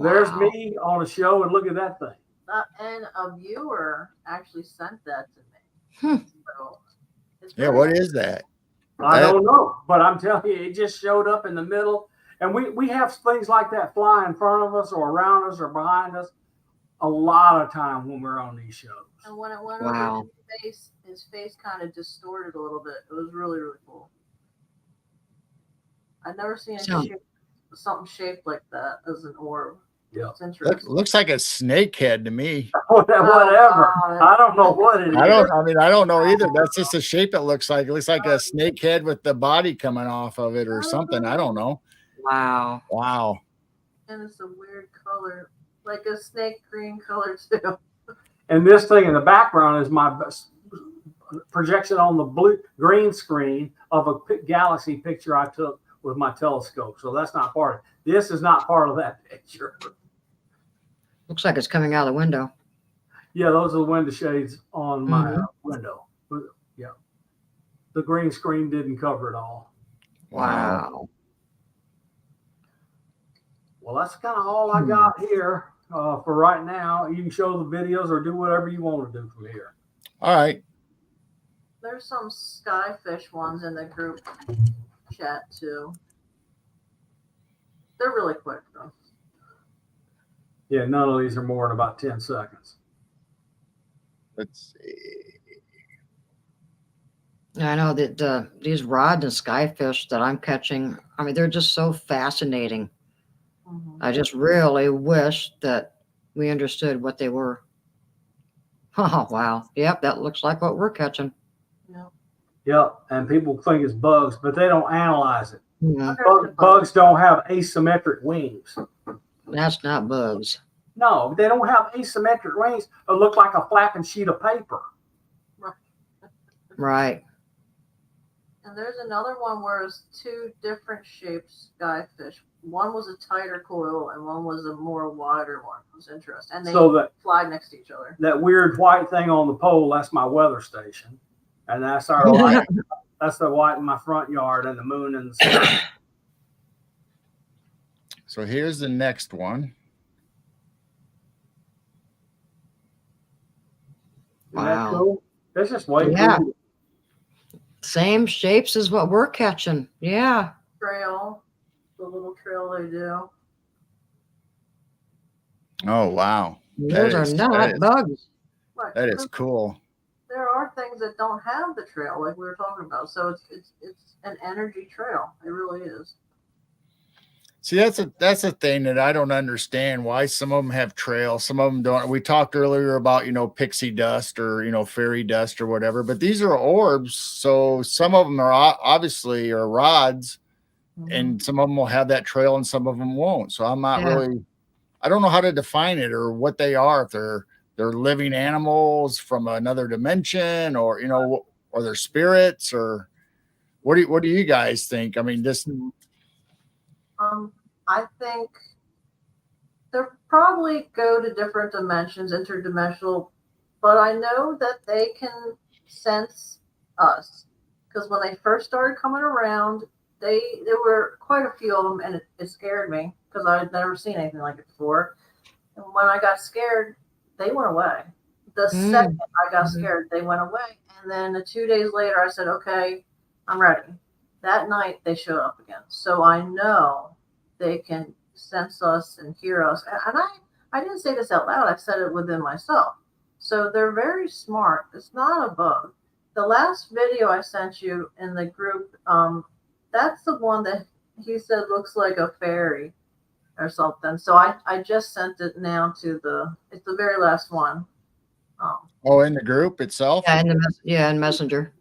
There's Wow. me on a show, and look at that thing. And a viewer actually sent that to me. So it's Yeah, very what is that? I don't know, but I'm telling you, it just showed up in the middle. And we have things like that fly in front of us or around us or behind us a lot of time when we're on these shows. And when it went Wow. over his face kind of distorted a little bit. It was really, really cool. I've never seen something shaped like that as an orb. Yeah. It's interesting. Looks like a snake head to me. Whatever. I don't know what it is. I don't know either. That's just the shape it looks like. It looks like a snake head with the body coming off of it or something. I don't know. Wow. Wow. And it's a weird color, like a snake green color too. And this thing in the background is my projection on the green screen of a galaxy picture I took with my telescope. So that's not part of it. This is not part of that picture. Looks like it's coming out of the window. Yeah, those are the window shades on my window. But, yeah. The green screen didn't cover it all. Wow. Well, that's kind of all I got here for right now. You can show the videos or do whatever you want to do from here. All right. There's some Skyfish ones in the group chat too. They're really quick though. Yeah, none of these are more than about 10 seconds. Let's see. I know that these rod and skyfish that I'm catching, I mean, they're just so fascinating. I just really wish that we understood what they were. Oh, wow. Yep, that looks like what we're catching. Yeah. Yep, and people think it's bugs, but they don't analyze it. Mhm. Bugs don't have asymmetric wings. That's not bugs. No, they don't have asymmetric wings that look like a flapping sheet of paper. Right. And there's another one where it's two different shaped skyfish. One was a tighter coil and one was a more wider one. It was interesting. And they fly next to each other. That weird white thing on the pole, that's my weather station. And that's our light. That's the light in my front yard and the moon in the sky. So here's the next one. Isn't that cool? It's just way cool. Same shapes as what we're catching. Yeah. Trail. The little trail they do. Oh, wow. Those are not bugs. Right. That is cool. There are things that don't have the trail like we were talking about. So it's an energy trail. It really is. See, that's a thing that I don't understand, why some of them have trails, some of them don't. We talked earlier about, pixie dust or, fairy dust or whatever, but these are orbs. So some of them are obviously rods, and some of them will have that trail and some of them won't. So I'm not really, I don't know how to define it or what they are. If they're living animals from another dimension or, or they're spirits, or what do you guys think? I mean, this. I think they probably go to different dimensions, interdimensional, but I know that they can sense us because when they first started coming around, there were quite a few of them, and it scared me because I had never seen anything like it before. And when I got scared, they went away. The second I got scared, they went away. And then 2 days later, I said, okay, I'm ready. That night, they showed up again. So I know they can sense us and hear us. And I didn't say this out loud. I said it within myself. So they're very smart. It's not a bug. The last video I sent you in the group, that's the one that he said looks like a fairy or something. So I just sent it now to it's the very last one. In the group itself? Yeah, in Messenger.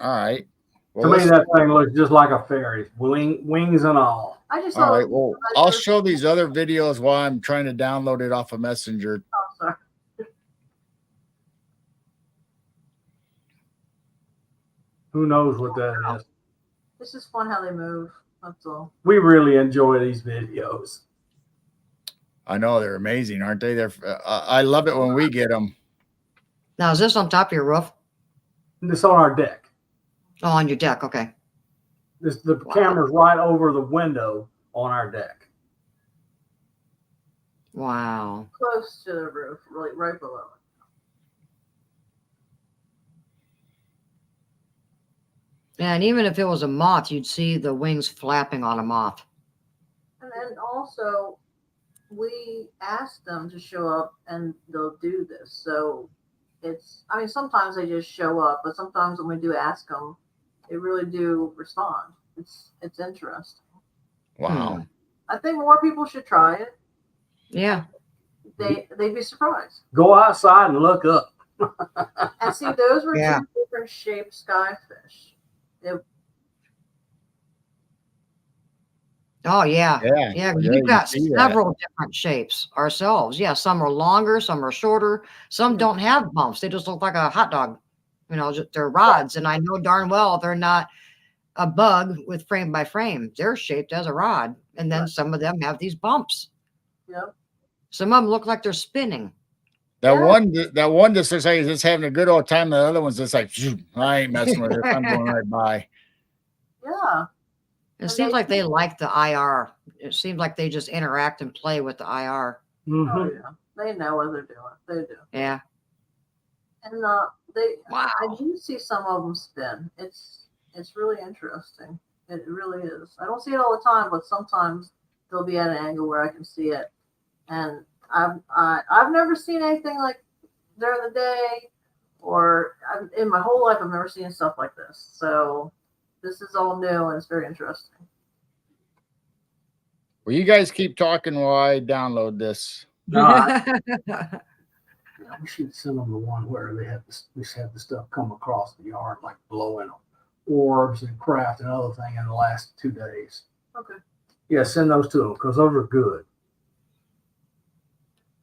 All right. Well, to me, that thing looks just like a fairy, wings and all. I just all right. Well, I'll show these other videos while I'm trying to download it off of Messenger. Oh, sorry. Who knows what that is? It's just fun how they move. That's all. We really enjoy these videos. I know they're amazing, aren't they? I love it when we get them. Now, is this on top of your roof? It's on our deck. Oh, on your deck. Okay. The camera's right over the window on our deck. Wow. Close to the roof, right below it. And even if it was a moth, you'd see the wings flapping on a moth. And then also, we ask them to show up and they'll do this. So sometimes they just show up, but sometimes when we do ask them, they really do respond. It's interesting. Wow. I think more people should try it. Yeah. They'd be surprised. Go outside and look up. And see, those were two different shaped skyfish. Oh, yeah. Yeah. We've got several different shapes ourselves. Yeah. Some are longer, some are shorter. Some don't have bumps. They just look like a hot dog. They're rods. And I know darn well they're not a bug with frame by frame. They're shaped as a rod. And then some of them have these bumps. Yep. Some of them look like they're spinning. That one just looks like he's just having a good old time. The other one's just like, I ain't messing with it. I'm going right by. Yeah. It seems like they like the IR. It seems like they just interact and play with the IR. Mm-hmm. Oh, yeah. They know what they're doing. They do. Yeah. And I do see some of them spin. It's really interesting. It really is. I don't see it all the time, but sometimes they'll be at an angle where I can see it. And I've never seen anything like during the day, or in my whole life I've never seen stuff like this. So this is all new and it's very interesting. Well, you guys keep talking while I download this. We should send them the one where they have the stuff come across the yard, like blowing orbs and craft and other thing in the last 2 days. Okay. Yeah, send those to them because those are good.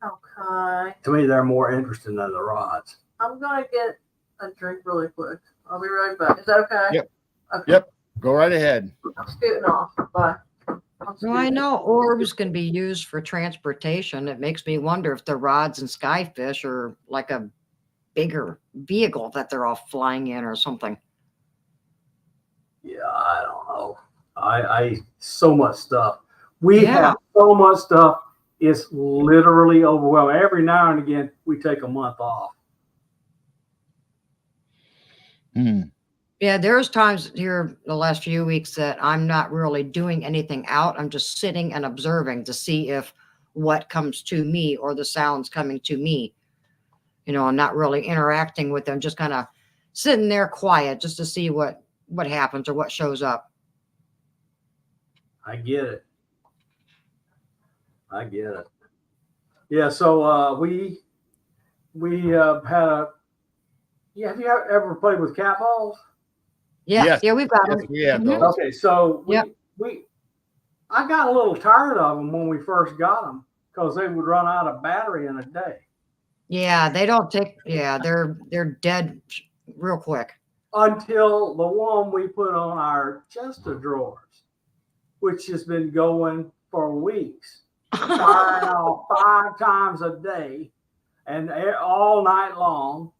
Okay. To me, they're more interesting than the rods. I'm gonna get a drink really quick. I'll be right back. Is that okay? Yep. Okay. Yep. Go right ahead. I'm scooting off. Bye. I'm Well, I scooting. know orbs can be used for transportation. It makes me wonder if the rods and skyfish are like a bigger vehicle that they're all flying in or something. Yeah, I don't know. I so much stuff. We Yeah. have so much stuff. It's literally overwhelming. Every now and again, we take a month off. Yeah, there's times here the last few weeks that I'm not really doing anything out. I'm just sitting and observing to see if what comes to me or the sounds coming to me. You know, I'm not really interacting with them, just kind of sitting there quiet just to see what happens or what shows up. I get it. I get it. Yeah. So we had a. Yeah. Have you ever played with cat balls? Yeah, Yes. yeah, we've got Yes, them. we have Mhm. those. Okay. So Yep. I got a little tired of them when we first got them because they would run out of battery in a day. Yeah, they don't take. Yeah, they're dead real quick. Until the one we put on our chest of drawers, which has been going for weeks, firing off 5 times a day and all night long.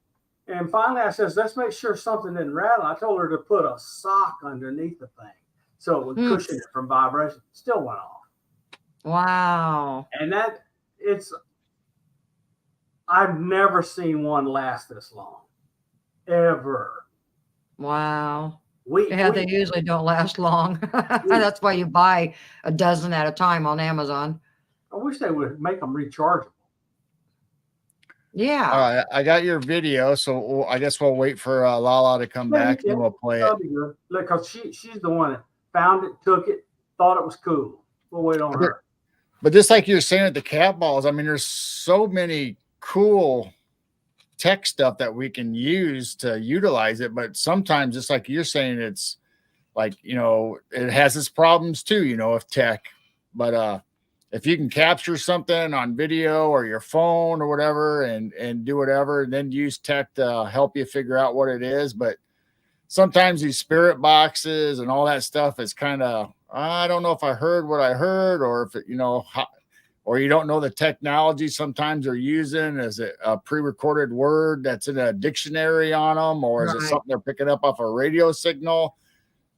And finally, I says, let's make sure something didn't rattle. I told her to put a sock underneath the thing so it would cushion it from vibration. Still went off. Wow. And I've never seen one last this long, ever. Wow. We They usually don't last long. That's why you buy a dozen at a time on Amazon. I wish they would make them rechargeable. Yeah. All right, I got your video, so I guess we'll wait for LaLa to come back and we'll play it. That'll be good. Because she's the one that found it, took it, thought it was cool. We'll wait on her. But just like you're saying with the cat balls, I mean, there's so many cool tech stuff that we can use to utilize it. But sometimes, just like you're saying, it's like, you know, it has its problems too, you know, with tech. But if you can capture something on video or your phone or whatever and do whatever, and then use tech to help you figure out what it is. But sometimes these spirit boxes and all that stuff is kind of, I don't know if I heard what I heard, or if it, you know, or you don't know the technology sometimes they're using. Is it a pre-recorded word that's in a dictionary on them, or is it Right. something they're picking up off a radio signal?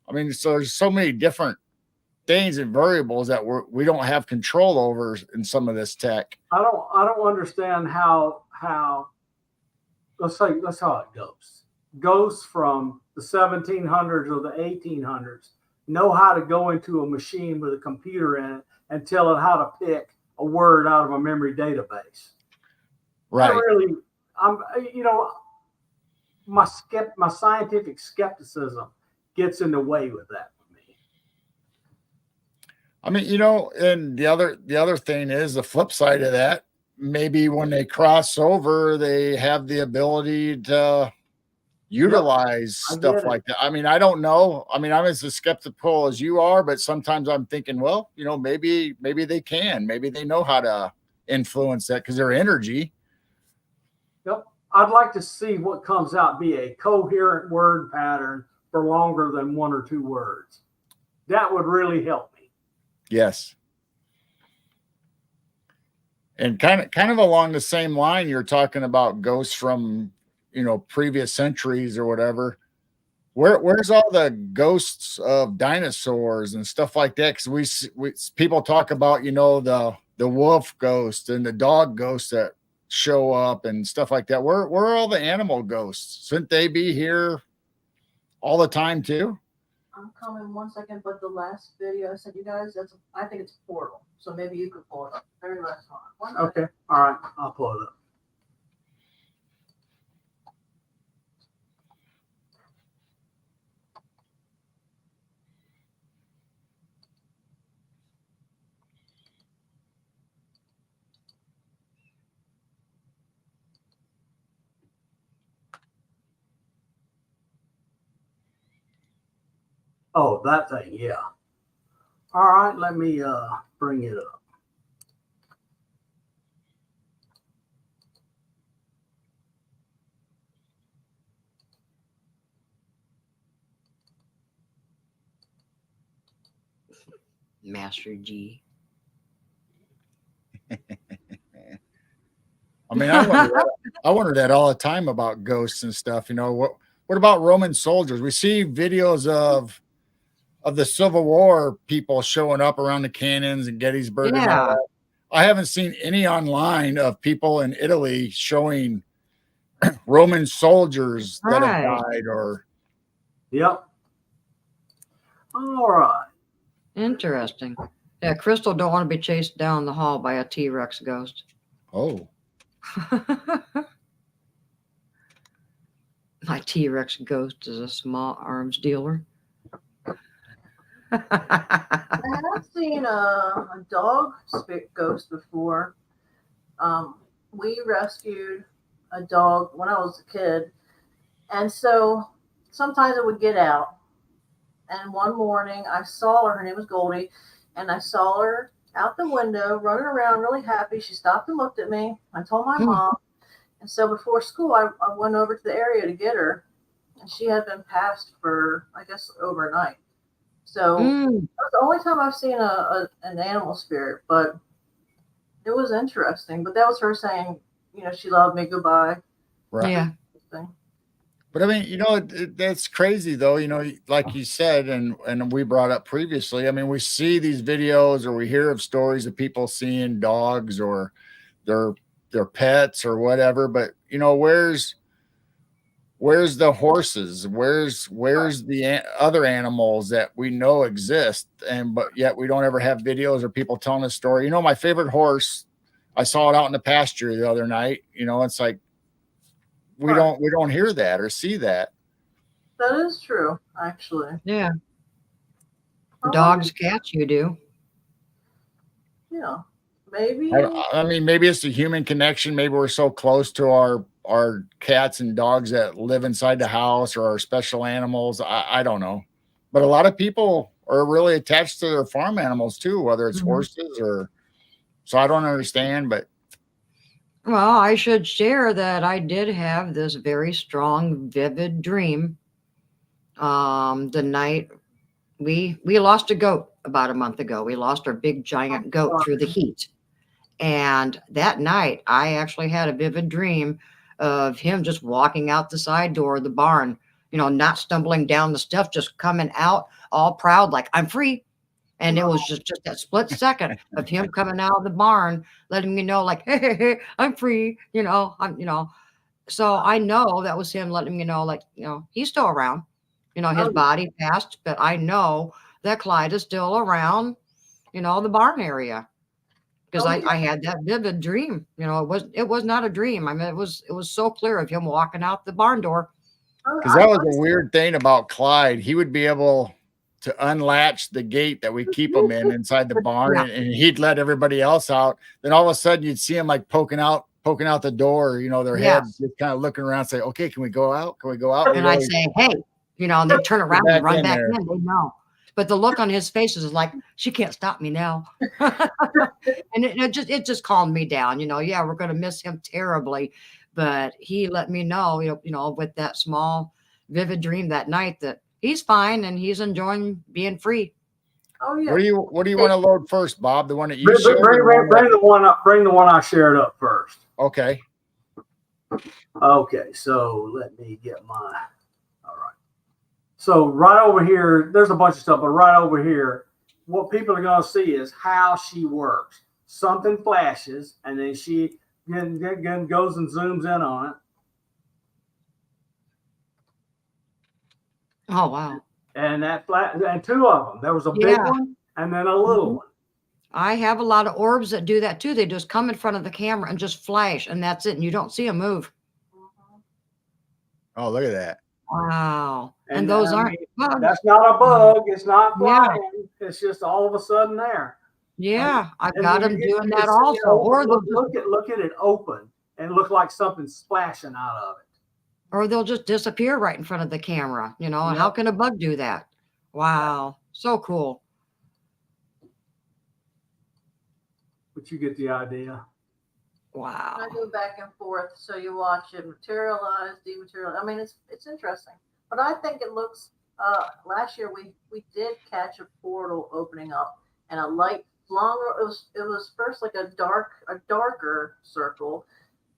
I mean, so there's so many different things and variables that we don't have control over in some of this tech. I don't understand how let's how it goes. Ghosts from the 1700s or the 1800s know how to go into a machine with a computer in it and tell it how to pick a word out of a memory database. Right. My scientific skepticism gets in the way with that for me. I mean, you know, and the other thing is the flip side of that. Maybe when they cross over, they have the ability to utilize stuff like that. I mean, I don't know. I mean, I'm as skeptical as you are, but sometimes I'm thinking, well, you know, maybe they can. Maybe they know how to influence that because their energy. Yep. I'd like to see what comes out be a coherent word pattern for longer than 1 or 2 words. That would really help me. Yes. And kind of along the same line, you're talking about ghosts from, you know, previous centuries or whatever. Where's all the ghosts of dinosaurs and stuff like that? Because we people talk about, you know, the wolf ghost and the dog ghosts that show up and stuff like that. Where are all the animal ghosts? Shouldn't they be here all the time too? I'm coming 1 second, but the last video I sent you guys, I think it's Portal. So maybe you could pull it up. Very last one. Okay. All right. I'll pull it up. Oh, that thing. Yeah. All right. Let me bring it up. Master G. I mean, I wonder that all the time about ghosts and stuff. You know, what about Roman soldiers? We see videos of the Civil War people showing up around the cannons and Gettysburg and all Yeah. that. I haven't seen any online of people in Italy showing Roman soldiers that have Right. died or. Yep. All right. Interesting. Yeah, Crystal don't want to be chased down the hall by a T-Rex ghost. Oh, My T-Rex ghost is a small arms dealer. I have seen a dog ghost before. We rescued a dog when I was a kid, and so sometimes it would get out. And one morning I saw her. Her name was Goldie, and I saw her out the window running around, really happy. She stopped and looked at me. I told my mom, and so before school, I went over to the area to get her, and she had been passed for, I guess, overnight. So that's the only time I've seen an animal spirit, but it was interesting. But that was her saying, she loved me, goodbye. right. Yeah. But I mean, that's crazy though. Like you said, and we brought up previously. I mean, we see these videos or we hear of stories of people seeing dogs or their pets or whatever. But where's the horses? Where's the other animals that we know exist? But yet we don't ever have videos or people telling a story. My favorite horse, I saw it out in the pasture the other night. It's like we don't hear that or see that. That is true, actually. Yeah. Dogs, cats, you do. Yeah. Maybe. I mean, maybe it's the human connection. Maybe we're so close to our cats and dogs that live inside the house or our special animals. I don't know. But a lot of people are really attached to their farm animals too, whether it's horses or. So I don't understand, but. Well, I should share that I did have this very strong, vivid dream. The night we lost a goat about a month ago. We lost our big giant goat through the heat. And that night I actually had a vivid dream of him just walking out the side door of the barn, not stumbling down the steps, just coming out all proud, like I'm free. And it was just that split second of him coming out of the barn, letting me know, like, hey, I'm free, So I know that was him letting me know, like, he's still around. His body passed, but I know that Clyde is still around, the barn area. Because I had that vivid dream. It was not a dream. I mean, it was so clear of him walking out the barn door. Because that was a weird thing about Clyde. He would be able to unlatch the gate that we keep him in inside the barn, and he'd let everybody else out. Then all of a sudden you'd see him like poking out the door, their head just kind of looking around, say, okay, can we go out? Can we go out? And I'd say, hey, and they turn around and run back in. They know. But the look on his face is like, she can't stop me now. And it just calmed me down. Yeah, we're going to miss him terribly. But he let me know, with that small, vivid dream that night that he's fine and he's enjoying being free. Oh yeah. What do you want to load first, Bob? The one that you bring the one up. Bring the one I shared up first. Okay. Okay. So let me get mine. All right. So right over here, there's a bunch of stuff, but right over here, what people are going to see is how she works. Something flashes, and then she again goes and zooms in on it. Oh, wow. And and two of them. There was a big one and then a little one. I have a lot of orbs that do that too. They just come in front of the camera and just flash, and that's it. And you don't see them move. Oh, look at that. Wow. And those aren't bugs. That's not a bug. It's not flying. Yeah. It's just all of a sudden there. Yeah, I've got them doing that also. Or look at it open and look like something's splashing out of it. Or they'll just disappear right in front of the camera. How can a bug do that? Wow. So cool. But you get the idea. Wow. I go back and forth, so you watch it materialize, dematerialize. I mean, it's interesting, but I think it looks. Last year we did catch a portal opening up, and a light flung. It was first like a darker circle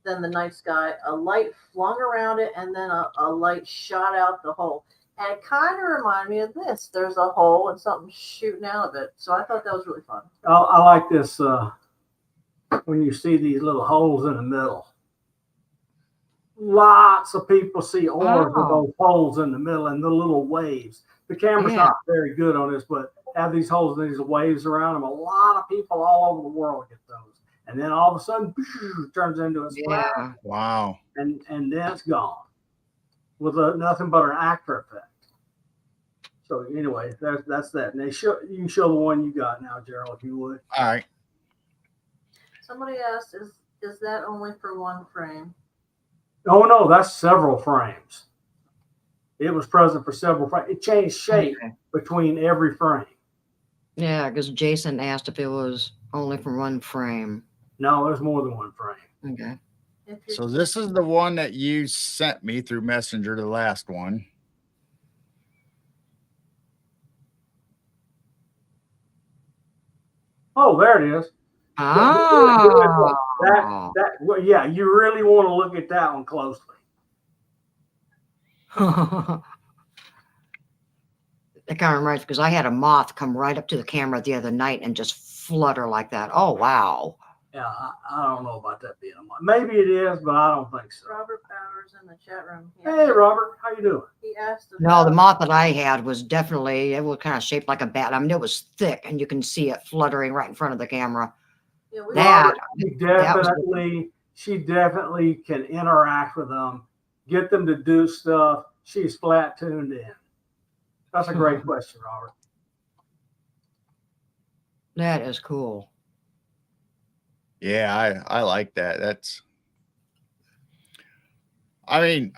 than the night sky. A light flung around it, and then a light shot out the hole. And it kind of reminded me of this. There's a hole and something shooting out of it. So I thought that was really fun. I like this when you see these little holes in the middle. Lots of people see orbs with those holes in the middle and the little waves. The camera's not very good on this, but have these holes and these waves around them. A lot of people all over the world get those. And then all of a sudden, it turns into a splash. Yeah. Wow. And then it's gone with nothing but an actor effect. So anyway, that's that. And you can show the one you got now, Gerald, if you would. All right. Somebody asked, is that only for one frame? Oh no, that's several frames. It was present for several frames. It changed shape between every frame. Yeah, because Jason asked if it was only for one frame. No, there's more than one frame. Okay. So this is the one that you sent me through Messenger, the last one. Oh, there it is. Oh. Yeah, you really want to look at that one closely. That kind of reminds me, because I had a moth come right up to the camera the other night and just flutter like that. Oh, wow. Yeah, I don't know about that being a moth. Maybe it is, but I don't think so. Robert Powers in the chat room. Hey, Robert, how you doing? He asked. No, the moth that I had was definitely, it was kind of shaped like a bat. I mean, it was thick, and you can see it fluttering right in front of the camera. Yeah, She definitely can interact with them, get them to do stuff. She's flat tuned in. That's a great question, Robert. That is cool. Yeah, I like that. I mean,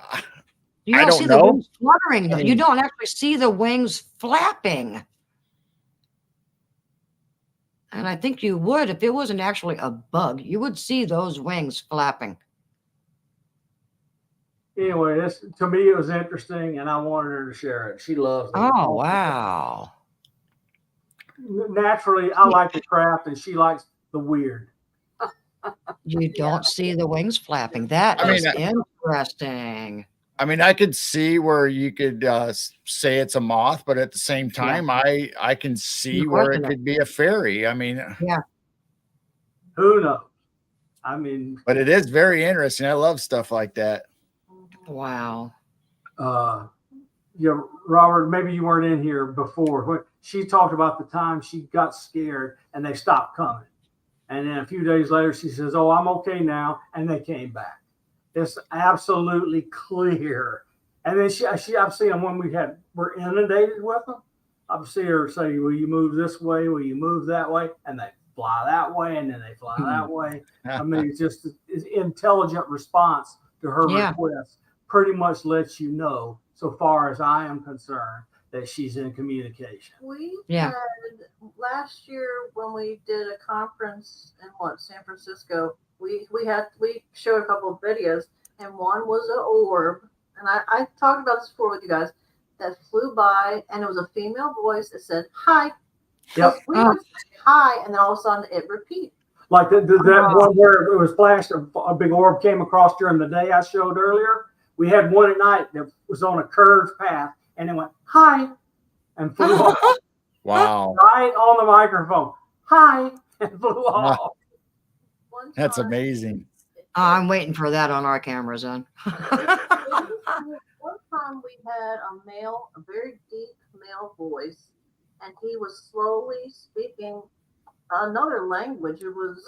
You I don't don't see know. the wings fluttering, though. I You mean- don't actually see the wings flapping. And I think you would, if it wasn't actually a bug, you would see those wings flapping. Anyway, to me it was interesting, and I wanted her to share it. She loves it. Oh, wow. Naturally, I like the craft, and she likes the weird. You don't see the wings flapping. That I is mean, interesting. I mean, I could see where you could say it's a moth, but at the same time, I can see where it could be a fairy. I mean, Who knows? I mean, but it is very interesting. I love stuff like that. Wow. yeah, Robert, maybe you weren't in here before. When she talked about the time she got scared and they stopped coming. And then a few days later, she says, "Oh, I'm okay now." And they came back. It's absolutely clear. And then I've seen them when we're inundated with them. I've seen her say, "Will you move this way? Will you move that way?" And they fly that way, and then they fly that way. I mean, it's just an intelligent response to her request. Pretty much lets you know, so far as I am concerned, that she's in communication. We had last year when we did a conference in San Francisco. We showed a couple of videos, and one was an orb, and I talked about this before with you guys, that flew by, and it was a female voice that said hi. Yep. So we would say hi, and then all of a sudden it repeated. Like that one where it was flashed, a big orb came across during the day I showed earlier. We had one at night that was on a curved path, and it went hi and flew off. Wow. Right on the microphone. Hi, and flew off. That's amazing. I'm waiting for that on our cameras then. One time we had a very deep male voice, and he was slowly speaking another language. It was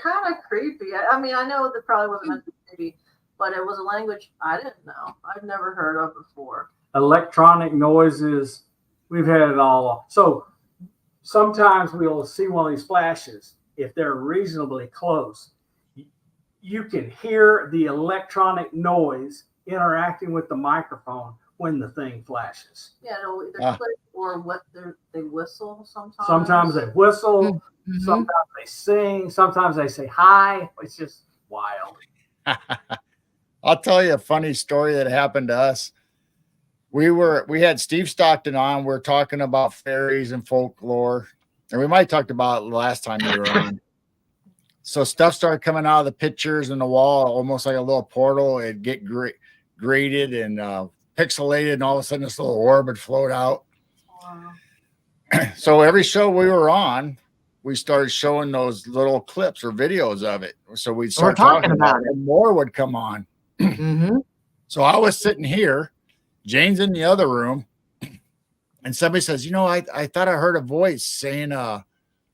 kind of creepy. I mean, I know that probably wasn't meant to be creepy, but it was a language I didn't know. I've never heard of before. Electronic noises, we've had it all. So sometimes we'll see one of these flashes. If they're reasonably close, you can hear the electronic noise interacting with the microphone when the thing flashes. Yeah, it'll either click or they whistle sometimes. Sometimes they whistle, sometimes they sing, sometimes they say hi. It's just wild. I'll tell you a funny story that happened to us. we had Steve Stockton on. We're talking about fairies and folklore, and we might have talked about it last time you were on. So stuff started coming out of the pictures in the wall, almost like a little portal. It'd get graded and pixelated, and all of a sudden this little orb would float out. Wow. So every show we were on, we started showing those little clips or videos of it. So we'd start talking about it, and more would come on. Mm-hmm. So I was sitting here, Jane's in the other room, and somebody says, you know, I thought I heard a voice saying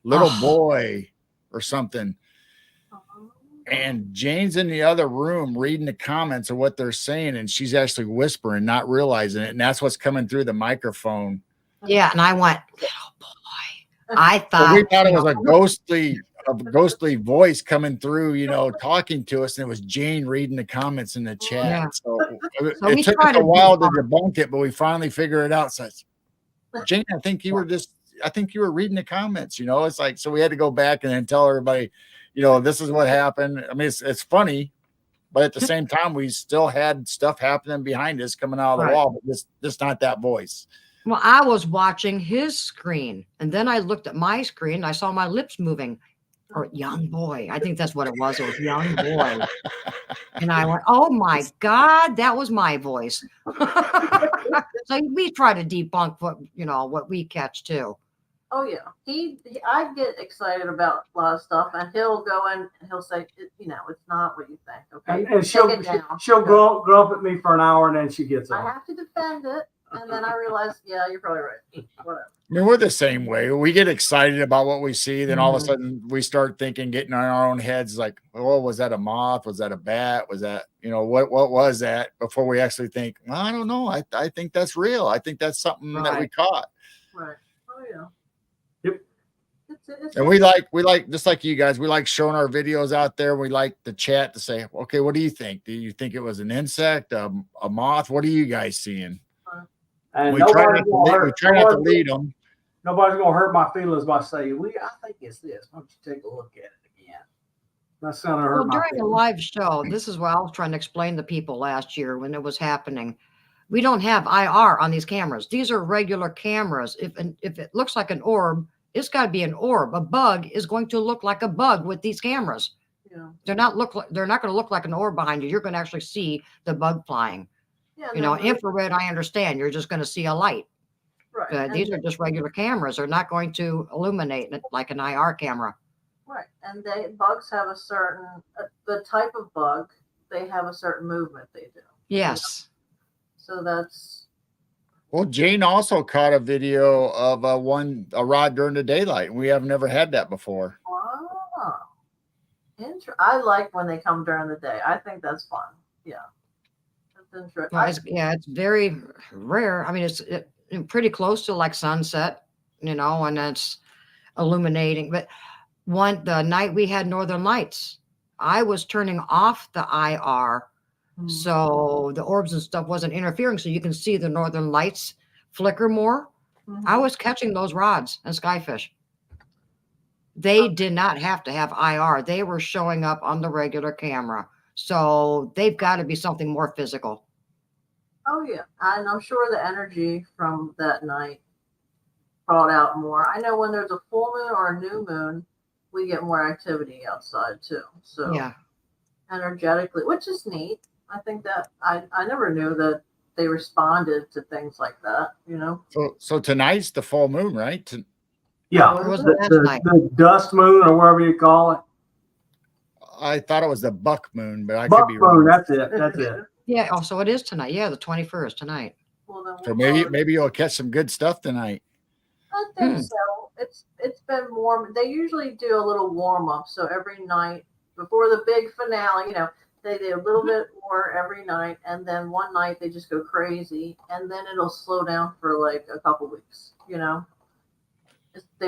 little boy or something. And Jane's in the other room reading the comments of what they're saying, and she's actually whispering, not realizing it. And that's what's coming through the microphone. Yeah, and I went, little boy. I thought, so we thought it was a ghostly voice coming through, you know, talking to us, and it was Jane reading the comments in the chat. Yeah. So it took us a while to debunk it, but we finally figured it out. So Jane, I think you were reading the comments, you know. It's like, so we had to go back and then tell everybody, you know, this is what happened. I mean, it's funny, but at the same time, we still had stuff happening behind us coming out of the wall, but just not that voice. Well, I was watching his screen, and then I looked at my screen, and I saw my lips moving. Or young boy. I think that's what it was. It was young boy. And I went, oh my God, that was my voice. So we try to debunk what we catch too. Oh yeah, I get excited about a lot of stuff, and he'll go and he'll say, you know, it's not what you think. Okay, and she'll go up at me for an hour, and then she gets I up. have to defend it, and then I realize, yeah, you're probably right. Whatever. I mean, we're the same way. We get excited about what we see, then all of a sudden we start thinking, getting in our own heads, like, oh, was that a moth? Was that a bat? Was that, you know, what was that? Before we actually think, well, I don't know. I think that's real. I think that's something that we caught. Right. Oh yeah. Yep. And we like just like you guys, we like showing our videos out there. We like the chat to say, okay, what do you think? Do you think it was an insect, a moth? What are you guys seeing? And we try not to lead them. Nobody's gonna hurt my feelings by saying, I think it's this. Why don't you take a look at it again? That's gonna hurt my during feelings. a live show, this is what I was trying to explain to people last year when it was happening. We don't have IR on these cameras. These are regular cameras. If it looks like an orb, it's got to be an orb. A bug is going to look like a bug with these cameras. Yeah. They're not going to look like an orb behind you. You're going to actually see the bug flying. Yeah, infrared, I understand. You're just going to see a light. Right. But these are just regular cameras. They're not going to illuminate like an IR camera. Right. And bugs have a certain, the type of bug, they have a certain movement they do. Yes. So that's. Well, Jane also caught a video of a rod during the daylight. We have never had that before. Wow. I like when they come during the day. I think that's fun. Yeah. That's interesting. Well, it's very rare. I mean, it's pretty close to like sunset, and it's illuminating. But the night we had Northern Lights, I was turning off the IR. So the orbs and stuff wasn't interfering. So you can see the Northern Lights flicker more. I was catching those rods and skyfish. They did not have to have IR. They were showing up on the regular camera. So they've got to be something more physical. Oh, yeah. And I'm sure the energy from that night brought out more. I know when there's a full moon or a new moon, we get more activity outside too. So yeah, energetically, which is neat. I think that I never knew that they responded to things like that, So tonight's the full moon, right? Yeah, the dust moon or whatever you call it. I thought it was the buck moon, but I buck could be wrong. Moon, that's it. Yeah, also it is tonight. Yeah, the 21st tonight. Well, so maybe you'll catch some good stuff tonight. I think so. It's been warm. They usually do a little warm up. So every night before the big finale, they do a little bit more every night, and then one night they just go crazy, and then it'll slow down for like a couple weeks.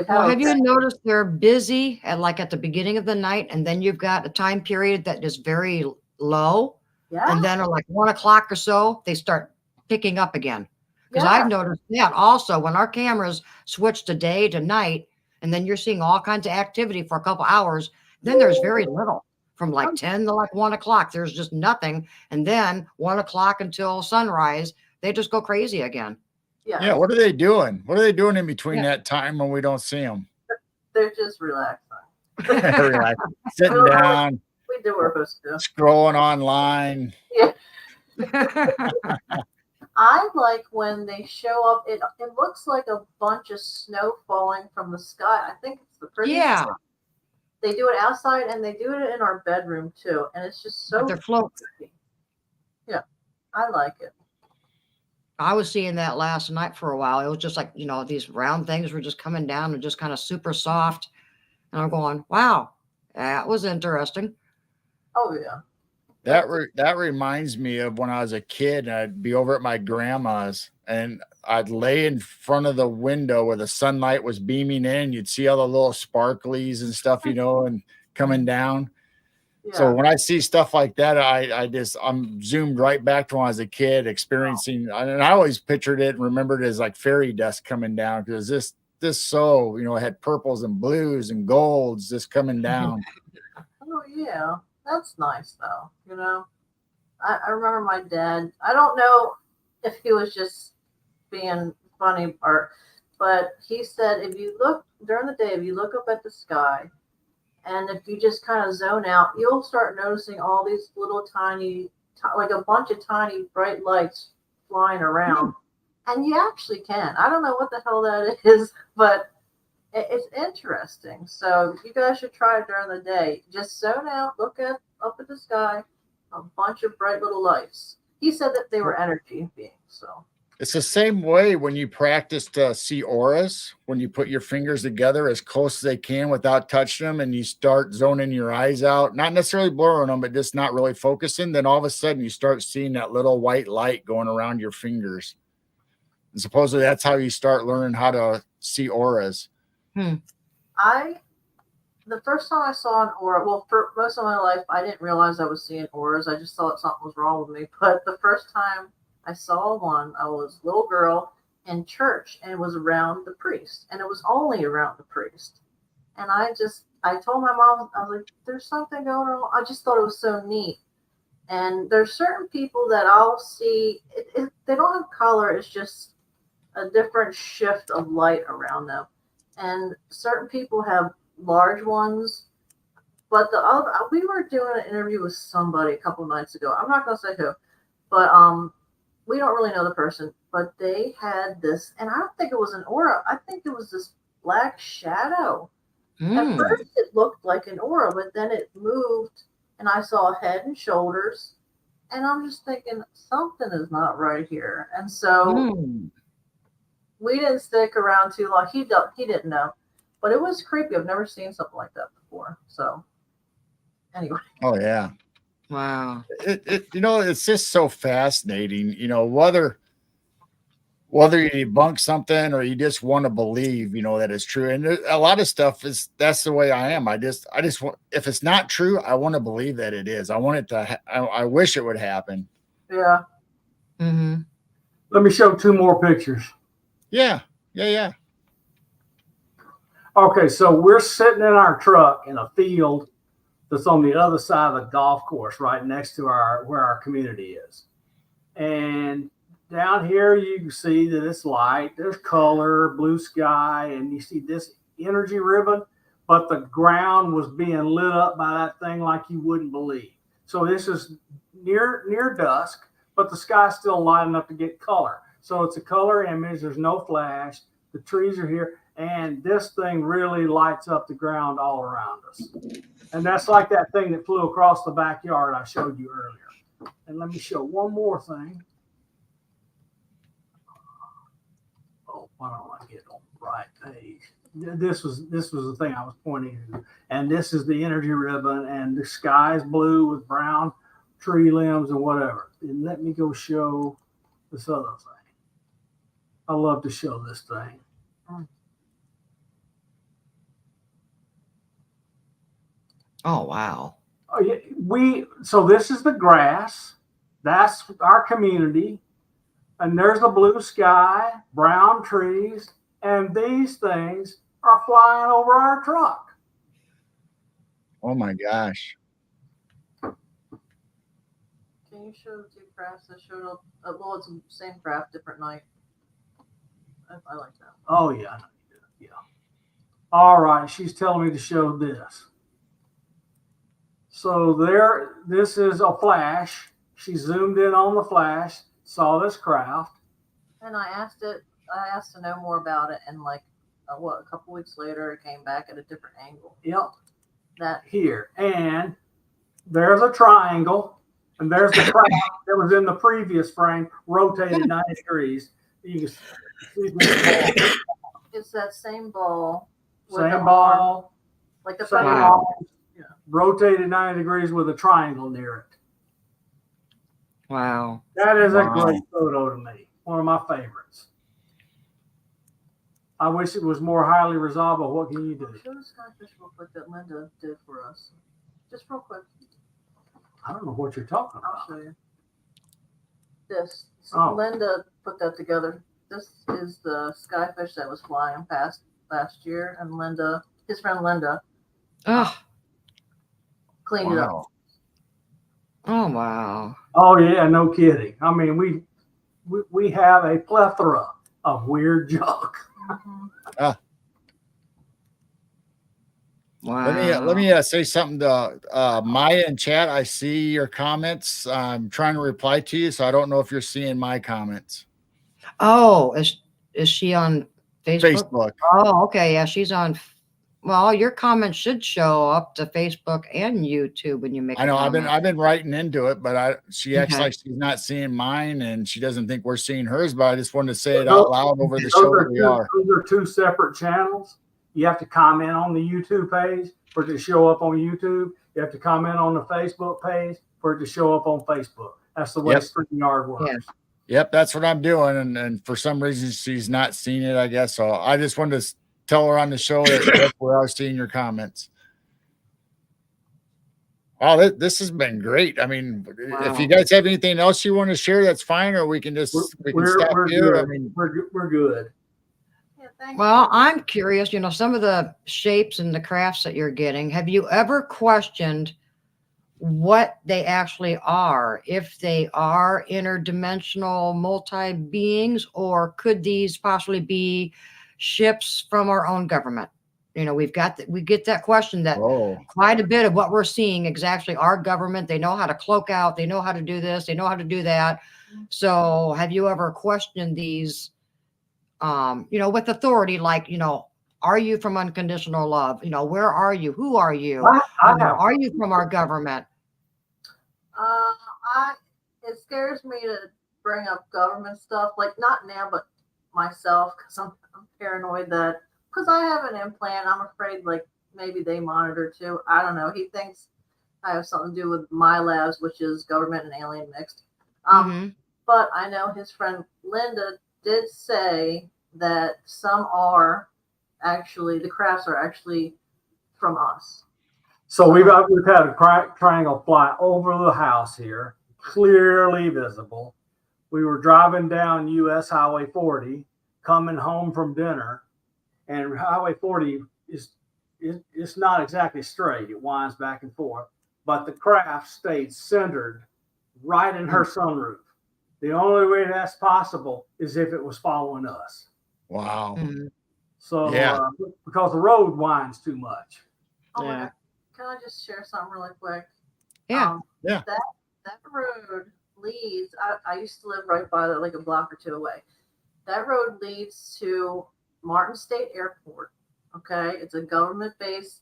Have you noticed they're busy at the beginning of the night, and then you've got a time period that is very low, and then at like 1 o'clock or so they start picking up again. Because I've noticed that also when our cameras switch to day to night, and then you're seeing all kinds of activity for a couple hours, then there's very little. From like 10 to like 1 o'clock, there's just nothing. And then 1 o'clock until sunrise, they just go crazy again. Yeah. What are they doing? What are they doing in between Yeah. that time when we don't see them? They're just relaxing. Relax, sitting down, We do our best to. scrolling online. Yeah. I like when they show up. It looks like a bunch of snow falling from the sky. I think it's the prettiest. Yeah. thing. They do it outside and they do it in our bedroom too, and it's just so. But they're floating. pretty. Yeah, I like it. I was seeing that last night for a while. It was just like, these round things were just coming down and just kind of super soft. And I'm going, wow, that was interesting. Oh yeah. That reminds me of when I was a kid and I'd be over at my grandma's and I'd lay in front of the window where the sunlight was beaming in. You'd see all the little sparklies and stuff, and coming down. Yeah. So when I see stuff like that, I'm zoomed right back to when I was a kid experiencing, and I always pictured it and remembered it as like fairy dust coming down because this it had purples and blues and golds just coming down. Oh yeah, that's nice though. I remember my dad. I don't know if he was just being funny but he said if you look during the day, if you look up at the sky, and if you just kind of zone out, you'll start noticing all these little tiny, like a bunch of tiny bright lights flying around. And you actually can. I don't know what the hell that is, but it's interesting. So you guys should try it during the day. Just zone out, look up at the sky, a bunch of bright little lights. He said that they were energy beings. So it's the same way when you practice to see auras, when you put your fingers together as close as they can without touching them and you start zoning your eyes out, not necessarily blurring them, but just not really focusing. Then all of a sudden you start seeing that little white light going around your fingers. And supposedly that's how you start learning how to see auras. The first time I saw an aura, well, for most of my life, I didn't realize I was seeing auras. I just thought something was wrong with me. But the first time I saw one, I was a little girl in church, and it was around the priest, and it was only around the priest. And I told my mom, I was like, there's something going on. I just thought it was so neat. And there's certain people that I'll see, they don't have color, it's just a different shift of light around them. And certain people have large ones, but we were doing an interview with somebody a couple nights ago. I'm not going to say who, but we don't really know the person, but they had this, and I don't think it was an aura. I think it was this black shadow. At first it looked like an aura, but then it moved and I saw head and shoulders, and I'm just thinking something is not right here. And so we didn't stick around too long. He didn't know, but it was creepy. I've never seen something like that before. So anyway. Oh yeah. Wow. It's just so fascinating, whether you debunk something or you just want to believe, that it's true. And a lot of stuff that's the way I am. I just want, if it's not true, I want to believe that it is. I want it to, I wish it would happen. Yeah. Mm-hmm. Let me show 2 more pictures. Yeah. Okay, so we're sitting in our truck in a field that's on the other side of the golf course, right next to where our community is. And down here, you can see that it's light. There's color, blue sky, and you see this energy ribbon, but the ground was being lit up by that thing like you wouldn't believe. So this is near dusk, but the sky's still light enough to get color. So it's a color image. There's no flash. The trees are here, and this thing really lights up the ground all around us. And that's like that thing that flew across the backyard I showed you earlier. And let me show one more thing. Oh, why don't I get on the right page? This was the thing I was pointing to. And this is the energy ribbon, and the sky is blue with brown tree limbs and whatever. And let me go show this other thing. I love to show this thing. Oh, wow. Oh, yeah, so this is the grass. That's our community. And there's the blue sky, brown trees, and these things are flying over our truck. Oh my gosh. Can you show the two crafts that showed up? Well, it's the same craft, different night. I like that. Oh yeah, I know you do. Yeah. All right, she's telling me to show this. So there, this is a flash. She zoomed in on the flash, saw this craft. And I asked to know more about it, and like, a couple weeks later, it came back at a different angle. Yep. That Here. And there's a triangle, and there's the craft that was in the previous frame, rotated 90 degrees. You can see it's that same ball. With the same arm, ball, like the same front Wow. arm, rotated 90 degrees with a triangle near it. Wow. That is a Wow. great photo to me. One of my favorites. I wish it was more highly resolved, but what can you do? Show the Skyfish real quick that Linda did for us. Just real quick. I don't know what you're talking I'll about. show you. This. Oh. Linda put that together. This is the Skyfish that was flying past last year, and Linda, his friend Linda, Oh, cleaned it up. Wow. oh wow. Oh yeah, no kidding. I mean, we have a plethora of weird junk. Mhm. Wow. Let me say something to Maya in chat. I see your comments. I'm trying to reply to you, so I don't know if you're seeing my comments. Oh, is she on Facebook? Facebook. Oh, okay. Yeah, she's on. Well, your comments should show up to Facebook and YouTube when you make. I know a comment. I've been writing into it, but she acts Okay. like she's not seeing mine and she doesn't think we're seeing hers. But I just wanted to say it out loud over the show that we are. Those are two separate channels. You have to comment on the YouTube page for it to show up on YouTube. You have to comment on the Facebook page for it to show up on Facebook. That's the way Yep. StreamYard works. Yeah. Yep, that's what I'm doing. And for some reason she's not seeing it, I guess. So I just wanted to tell her on the show that yes, we are seeing your comments. Wow, this has been great. I mean, if you guys have anything else you want to share, that's fine, or we can just stop We're here. good. I mean, We're good. Yeah, thank Well, you. I'm curious, some of the shapes and the crafts that you're getting, have you ever questioned what they actually are? If they are interdimensional multi-beings, or could these possibly be ships from our own government? We get that question that whoa. quite a bit of what we're seeing is actually our government. They know how to cloak out. They know how to do this. They know how to do that. So have you ever questioned these, with authority, like, are you from unconditional love? Where are you? Who are you? I have. Are you from our government? It scares me to bring up government stuff, like not now, but myself, because I'm paranoid that because I have an implant, I'm afraid like maybe they monitor too. I don't know. He thinks I have something to do with my labs, which is government and alien mixed. Mhm. But I know his friend Linda did say that some are actually, the crafts are actually from us. So we've had a triangle fly over the house here, clearly visible. We were driving down US Highway 40, coming home from dinner, and Highway 40 it's not exactly straight. It winds back and forth, but the craft stayed centered right in her sunroof. The only way that's possible is if it was following us. Wow. Mhm. So Yeah. because the road winds too much. Oh my Yeah. God. Can I just share something really quick? Yeah. Yeah. That road leads, I used to live right by that, like a block or two away. That road leads to Martin State Airport. Okay. It's a government base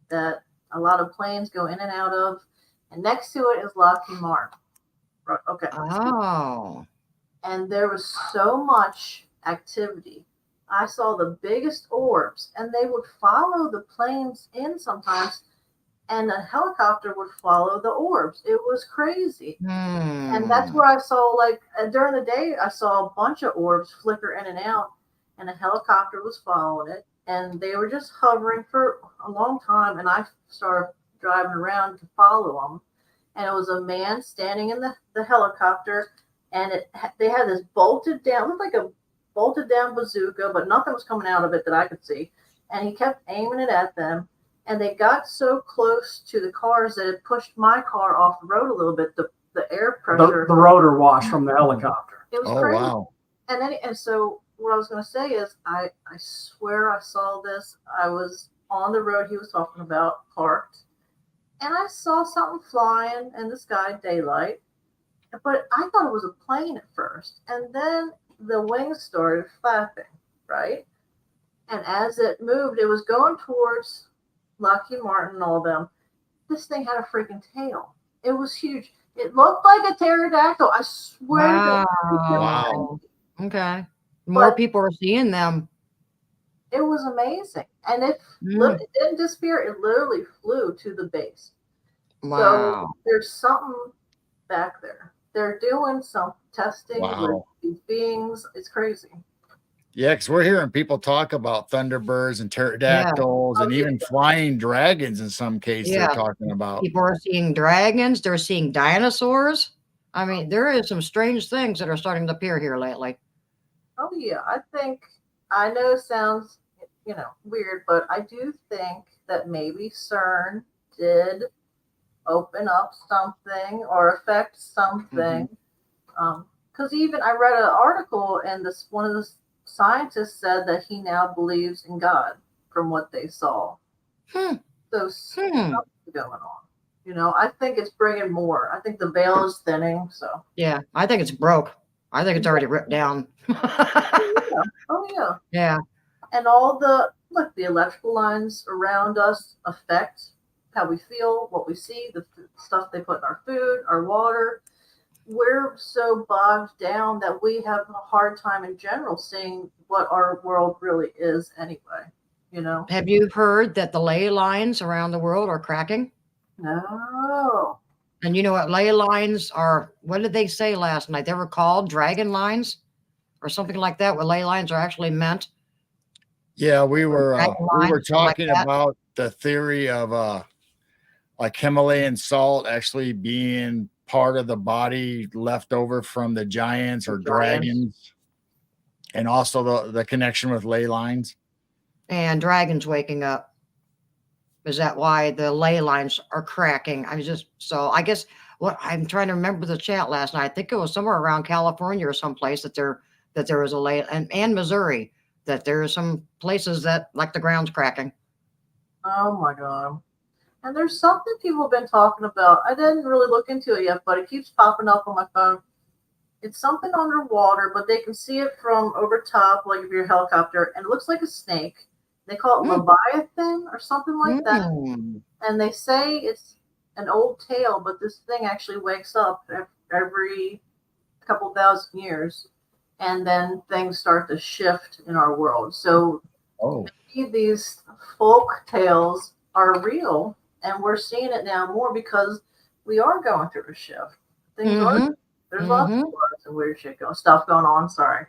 that a lot of planes go in and out of. And next to it is Lockheed Martin. Right, okay. Oh. And there was so much activity. I saw the biggest orbs, and they would follow the planes in sometimes, and a helicopter would follow the orbs. It was crazy. And that's where I saw, like, during the day, I saw a bunch of orbs flicker in and out, and a helicopter was following it, and they were just hovering for a long time, and I started driving around to follow them. And it was a man standing in the helicopter, and they had this bolted down, looked like a bolted down bazooka, but nothing was coming out of it that I could see. And he kept aiming it at them, and they got so close to the cars that it pushed my car off the road a little bit. The the air pressure. The rotor wash from the helicopter. It was Oh, crazy. wow. And so what I was going to say is, I swear I saw this. I was on the road he was talking about, parked, and I saw something flying in the sky, daylight. But I thought it was a plane at first, and then the wings started flapping, right? And as it moved, it was going towards Lockheed Martin and all them. This thing had a freaking tail. It was huge. It looked like a pterodactyl. I swear. Wow. Okay. More But people are seeing them. it was amazing. And it didn't disappear. It literally flew to the base. Wow. So there's something back there. They're doing some testing with Wow. these beings. It's crazy. Yeah, because we're hearing people talk about thunderbirds and pterodactyls and even flying dragons in some cases they're talking about. People are seeing dragons. They're seeing dinosaurs. I mean, there is some strange things that are starting to appear here lately. Oh yeah, I know it sounds, weird, but I do think that maybe CERN did open up something or affect something. Because even I read an article, and one of the scientists said that he now believes in God from what they saw. So something's going on. I think it's bringing more. I think the veil is thinning. So yeah, I think it's broke. I think it's already ripped down. Oh yeah. Yeah. And all the electrical lines around us affect how we feel, what we see, the stuff they put in our food, our water. We're so bogged down that we have a hard time in general seeing what our world really is anyway. Have you heard that the ley lines around the world are cracking? No. And you know what ley lines are? What did they say last night? They were called dragon lines or something like that, where ley lines are actually meant. Yeah, we were talking like about the theory of like Himalayan salt actually being part of the body left over from the giants or dragons, and also the connection with ley lines. And dragons waking up. Is that why the ley lines are cracking? I guess what I'm trying to remember the chat last night. I think it was somewhere around California or someplace that there was a ley, and Missouri, that there are some places that like the ground's cracking. Oh my God. And there's something people have been talking about. I didn't really look into it yet, but it keeps popping up on my phone. It's something underwater, but they can see it from over top, like if you're a helicopter, and it looks like a snake. They call it Leviathan or something like that. And they say it's an old tale, but this thing actually wakes up every couple thousand years, and then things start to shift in our world. So maybe these folk tales are real, and we're seeing it now more because we are going through a shift. Things are, there's lots of weird stuff going on. Sorry.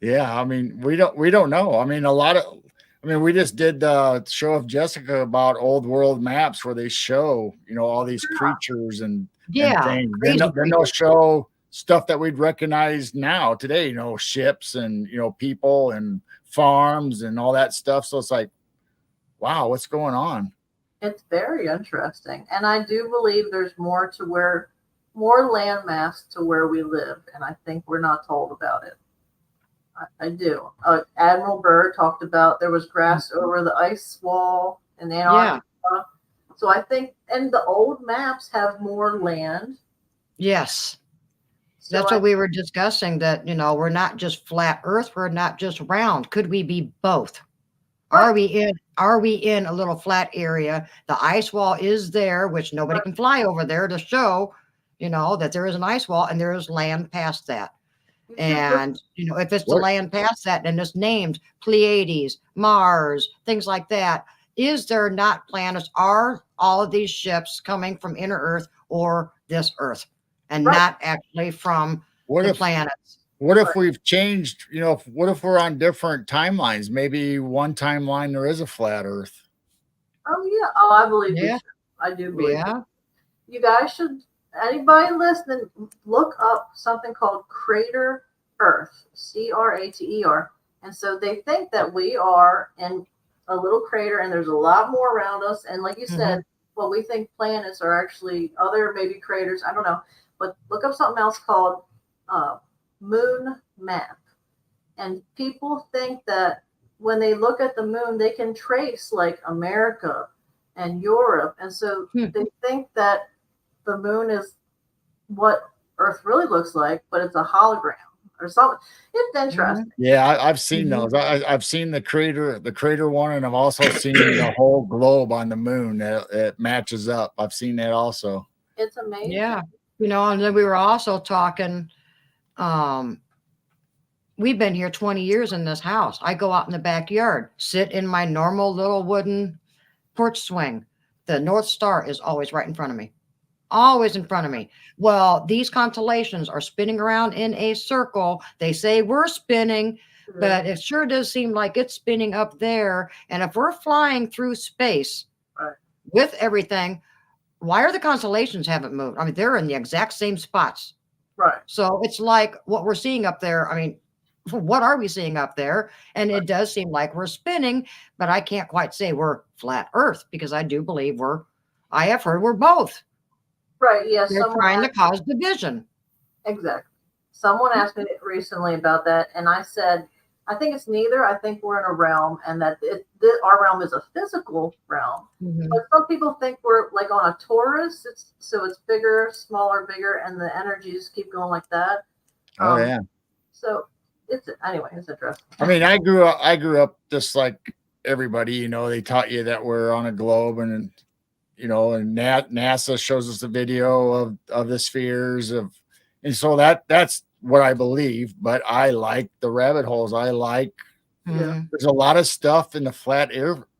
Yeah, I mean, we don't know. I mean, we just did the show of Jessica about old world maps where they show, all these creatures and things. Then they'll show stuff that we'd recognize now today, ships and, people and farms and all that stuff. So it's like, wow, what's going on? It's very interesting. And I do believe there's more land mass to where we live. And I think we're not told about it. I do. Admiral Byrd talked about there was grass over the ice wall in Antarctica. Yeah. So I think, and the old maps have more land. Yes. So that's what we were discussing, that, we're not just flat Earth. We're not just round. Could we be both? Right. Are we in a little flat area? The ice wall is there, which nobody can fly over there to show, that there is an ice wall and there is land past that. And, if it's the land past that, and it's named Pleiades, Mars, things like that, is there not planets? Are all of these ships coming from inner Earth or this Earth, and not actually from the planets? What if we've changed, what if we're on different timelines? Maybe one timeline there is a flat Earth. Oh, yeah. Oh, I believe it. I do believe it. You guys should, anybody listening, look up something called Crater Earth, Crater. And so they think that we are in a little crater and there's a lot more around us. And like you said, what we think planets are actually other maybe craters. I don't know, but look up something else called moon map. And people think that when they look at the moon, they can trace like America and Europe. And so they think that the moon is what Earth really looks like, but it's a hologram or something. It's interesting. Yeah, I've seen those. I've seen the crater one, and I've also seen the whole globe on the moon. It matches up. I've seen that also. It's amazing. Yeah. And then we were also talking, we've been here 20 years in this house. I go out in the backyard, sit in my normal little wooden porch swing. The North Star is always right in front of me. Always in front of me. Well, these constellations are spinning around in a circle. They say we're spinning, but it sure does seem like it's spinning up there. And if we're flying through space with everything, why are the constellations haven't moved? I mean, they're in the exact same spots. Right. So it's like what we're seeing up there. I mean, what are we seeing up there? And it does seem like we're spinning, but I can't quite say we're flat Earth, because I do believe I have heard we're both. Right. Yes. They're trying to cause division. Exactly. Someone asked me recently about that, and I said, I think it's neither. I think we're in a realm, and that our realm is a physical realm. But some people think we're like on a torus. It's bigger, smaller, bigger, and the energies keep going like that. Oh yeah. So it's interesting. I mean, I grew up just like everybody. They taught you that we're on a globe, and and NASA shows us the video of the spheres and so that's what I believe. But I like the rabbit holes. I like there's a lot of stuff in the flat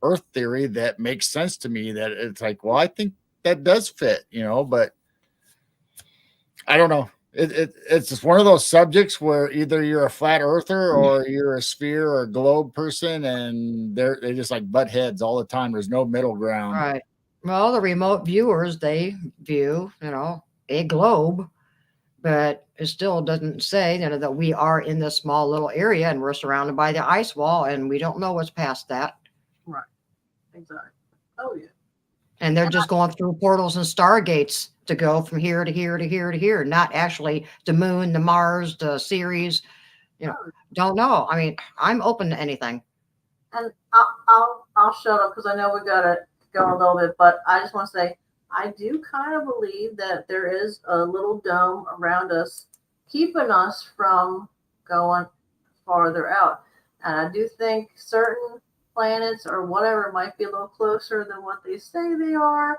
Earth theory that makes sense to me. That it's like, well, I think that does fit, but I don't know. It's just one of those subjects where either you're a flat earther or you're a sphere or a globe person, and they just like butt heads all the time. There's no middle ground. Right. Well, the remote viewers, they view, a globe, but it still doesn't say that we are in this small little area and we're surrounded by the ice wall and we don't know what's past that. Right. Exactly. Oh yeah. And they're just going through portals and stargates to go from here to here to here to here, not actually the moon, the Mars, the Ceres. Don't know. I mean, I'm open to anything. And I'll shut up because I know we gotta go a little bit, but I just want to say I do kind of believe that there is a little dome around us keeping us from going farther out. And I do think certain planets or whatever might be a little closer than what they say they are.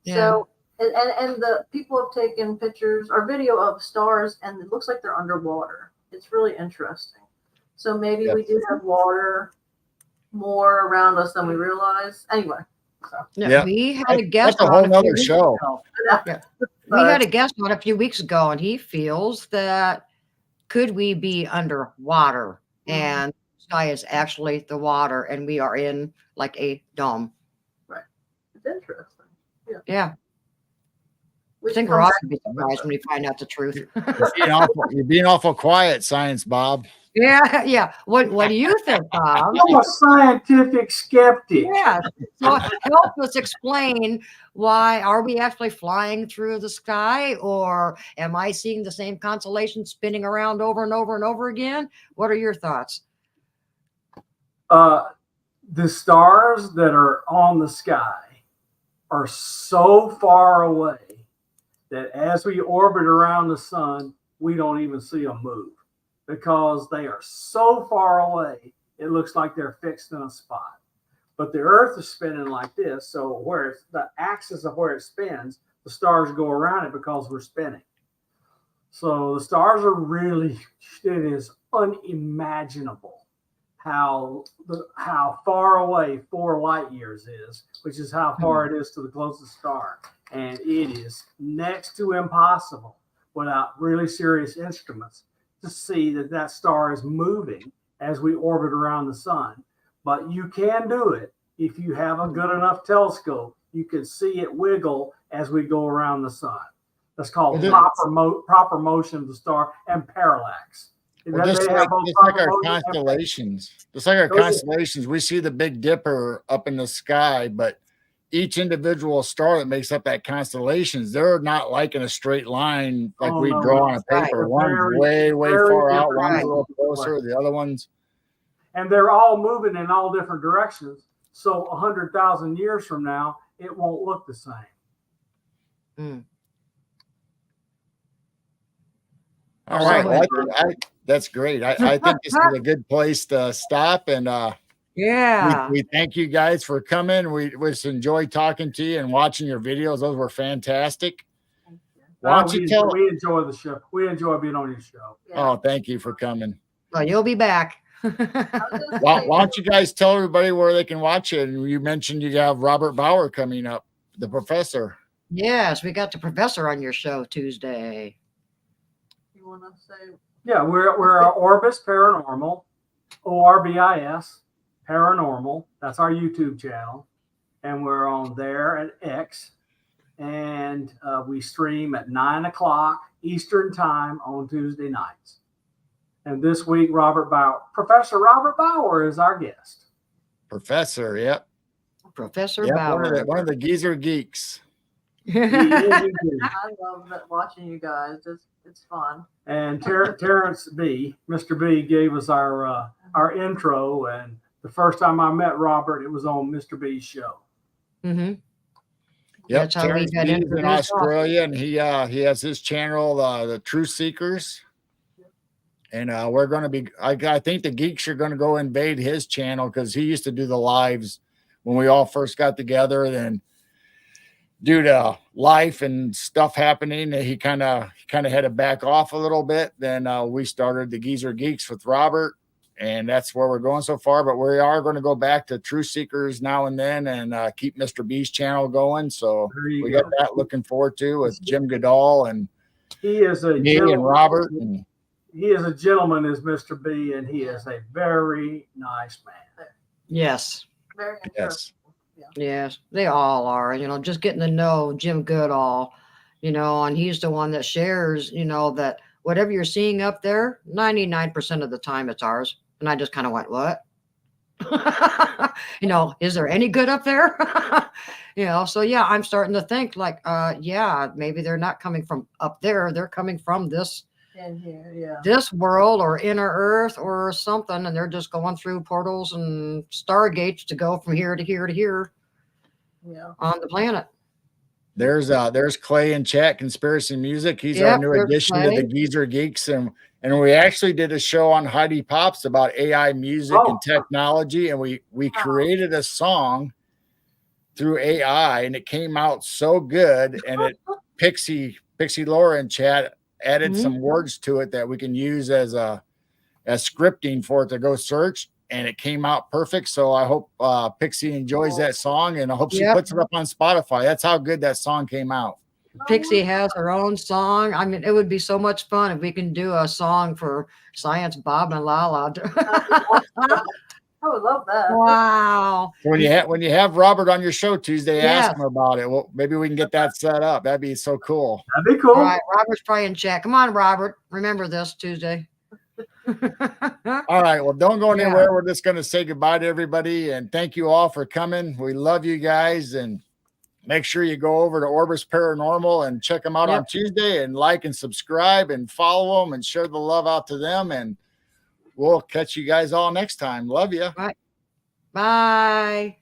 Yeah. So and the people have taken pictures or video of stars and it looks like they're underwater. It's really interesting. So maybe we do have water more around us than we realize. Anyway. So. Yeah, we had a guest. That's a whole nother show. Yeah. We had a guest on a few weeks ago, and he feels that could we be underwater, and the sky is actually the water, and we are in like a dome. Right. It's interesting. Yeah. I think we're all going to be surprised when we find out the truth. You're being awful quiet, Science Bob. Yeah. What do you think, Bob? I'm a scientific skeptic. Yeah. So help us explain, why are we actually flying through the sky, or am I seeing the same constellation spinning around over and over and over again? What are your thoughts? The stars that are on the sky are so far away that as we orbit around the sun, we don't even see them move. Because they are so far away, it looks like they're fixed in a spot. But the Earth is spinning like this, so where it's the axis of where it spins, the stars go around it because we're spinning. So the stars are really, it is unimaginable how far away 4 light years is, which is how far it is to the closest star. And it is next to impossible without really serious instruments to see that star is moving as we orbit around the sun. But you can do it if you have a good enough telescope. You can see it wiggle as we go around the sun. That's called proper motion of the star and parallax. Well, just like our constellations. Just like our constellations, we see the Big Dipper up in the sky, but each individual star that makes up that constellations, they're not like in a straight line like we no, draw on a right. paper. They're One's way very far out, different. one's Right. a little closer, the other one's. And they're all moving in all different directions. So 100,000 years from now, it won't look the same. Mm. All So right. Well, interesting. that's great. I think this is a good place to stop. And Yeah. we thank you guys for coming. We just enjoyed talking to you and watching your videos. Those were fantastic. Why don't you tell? We enjoy the show. We enjoy being on your show. Yeah. Oh, thank you for coming. Well, you'll be back. I was gonna Why say, don't you guys tell everybody where they can watch it? And you mentioned you have Robert Bauer coming up, the professor. Yes, we got the professor on your show Tuesday. you want to say, Yeah, we're Orbis Paranormal, ORBIS Paranormal. That's our YouTube channel, and we're on there at X, and we stream at 9 o'clock Eastern time on Tuesday nights. And this week, Professor Robert Bauer is our guest. Professor, yep. Professor Yep, Bauer. one of the geezer geeks. He is indeed. I love watching you guys. It's fun. And Terrence B, Mr. B, gave us our intro. And the first time I met Robert, it was on Mr. B's show. Mm-hmm. Yep, That's how we Terrence got B is in introduced. Australia, and he has his channel, the Truth Seekers. And we're going to be, I think the geeks are going to go invade his channel because he used to do the lives when we all first got together. Then due to life and stuff happening, he kind of had to back off a little bit. Then we started the Geezer Geeks with Robert, and that's where we're going so far. But we are going to go back to Truth Seekers now and then and keep Mr. B's channel going. So we got that looking forward to with Jim Goodall and he is a me and Robert. And he is a gentleman, is Mr. B, and he is a very nice man. Yes. Very yes. interesting. Yes, they all are, just getting to know Jim Goodall, and he's the one that shares, that whatever you're seeing up there, 99% of the time it's ours. And I just kind of went, what? Is there any good up there? So yeah, I'm starting to think like, yeah, maybe they're not coming from up there. They're coming from this In here, yeah. this world or inner earth or something, and they're just going through portals and stargates to go from here to here to here Yeah. on the planet. There's Clay in chat, Conspiracy Music. He's our Yep, new there's addition to Clay. the Geezer Geeks, and we actually did a show on Heidi Pops about AI music and technology, and we created a song through AI, and it came out so good. And it Pixie Laura in chat added some words to it that we can use as scripting for it to go search, and it came out perfect. So I hope Pixie enjoys that song, and I hope she puts it up on Spotify. That's how good that song came out. Pixie has her own song. I mean, it would be so much fun if we can do a song for Science Bob and LaLa. I would love that. Wow. When you have Robert on your show Tuesday, Yes. ask him about it. Well, maybe we can get that set up. That'd be so cool. That'd be cool. All right, Robert's probably in chat. Come on, Robert. Remember this Tuesday. All right. Well, don't go anywhere. We're just going to say goodbye to everybody, and thank you all for coming. We love you guys, and make sure you go over to Orbis Paranormal and check them out on Tuesday, and like and subscribe and follow them and share the love out to them. And we'll catch you guys all next time. Love you. Bye.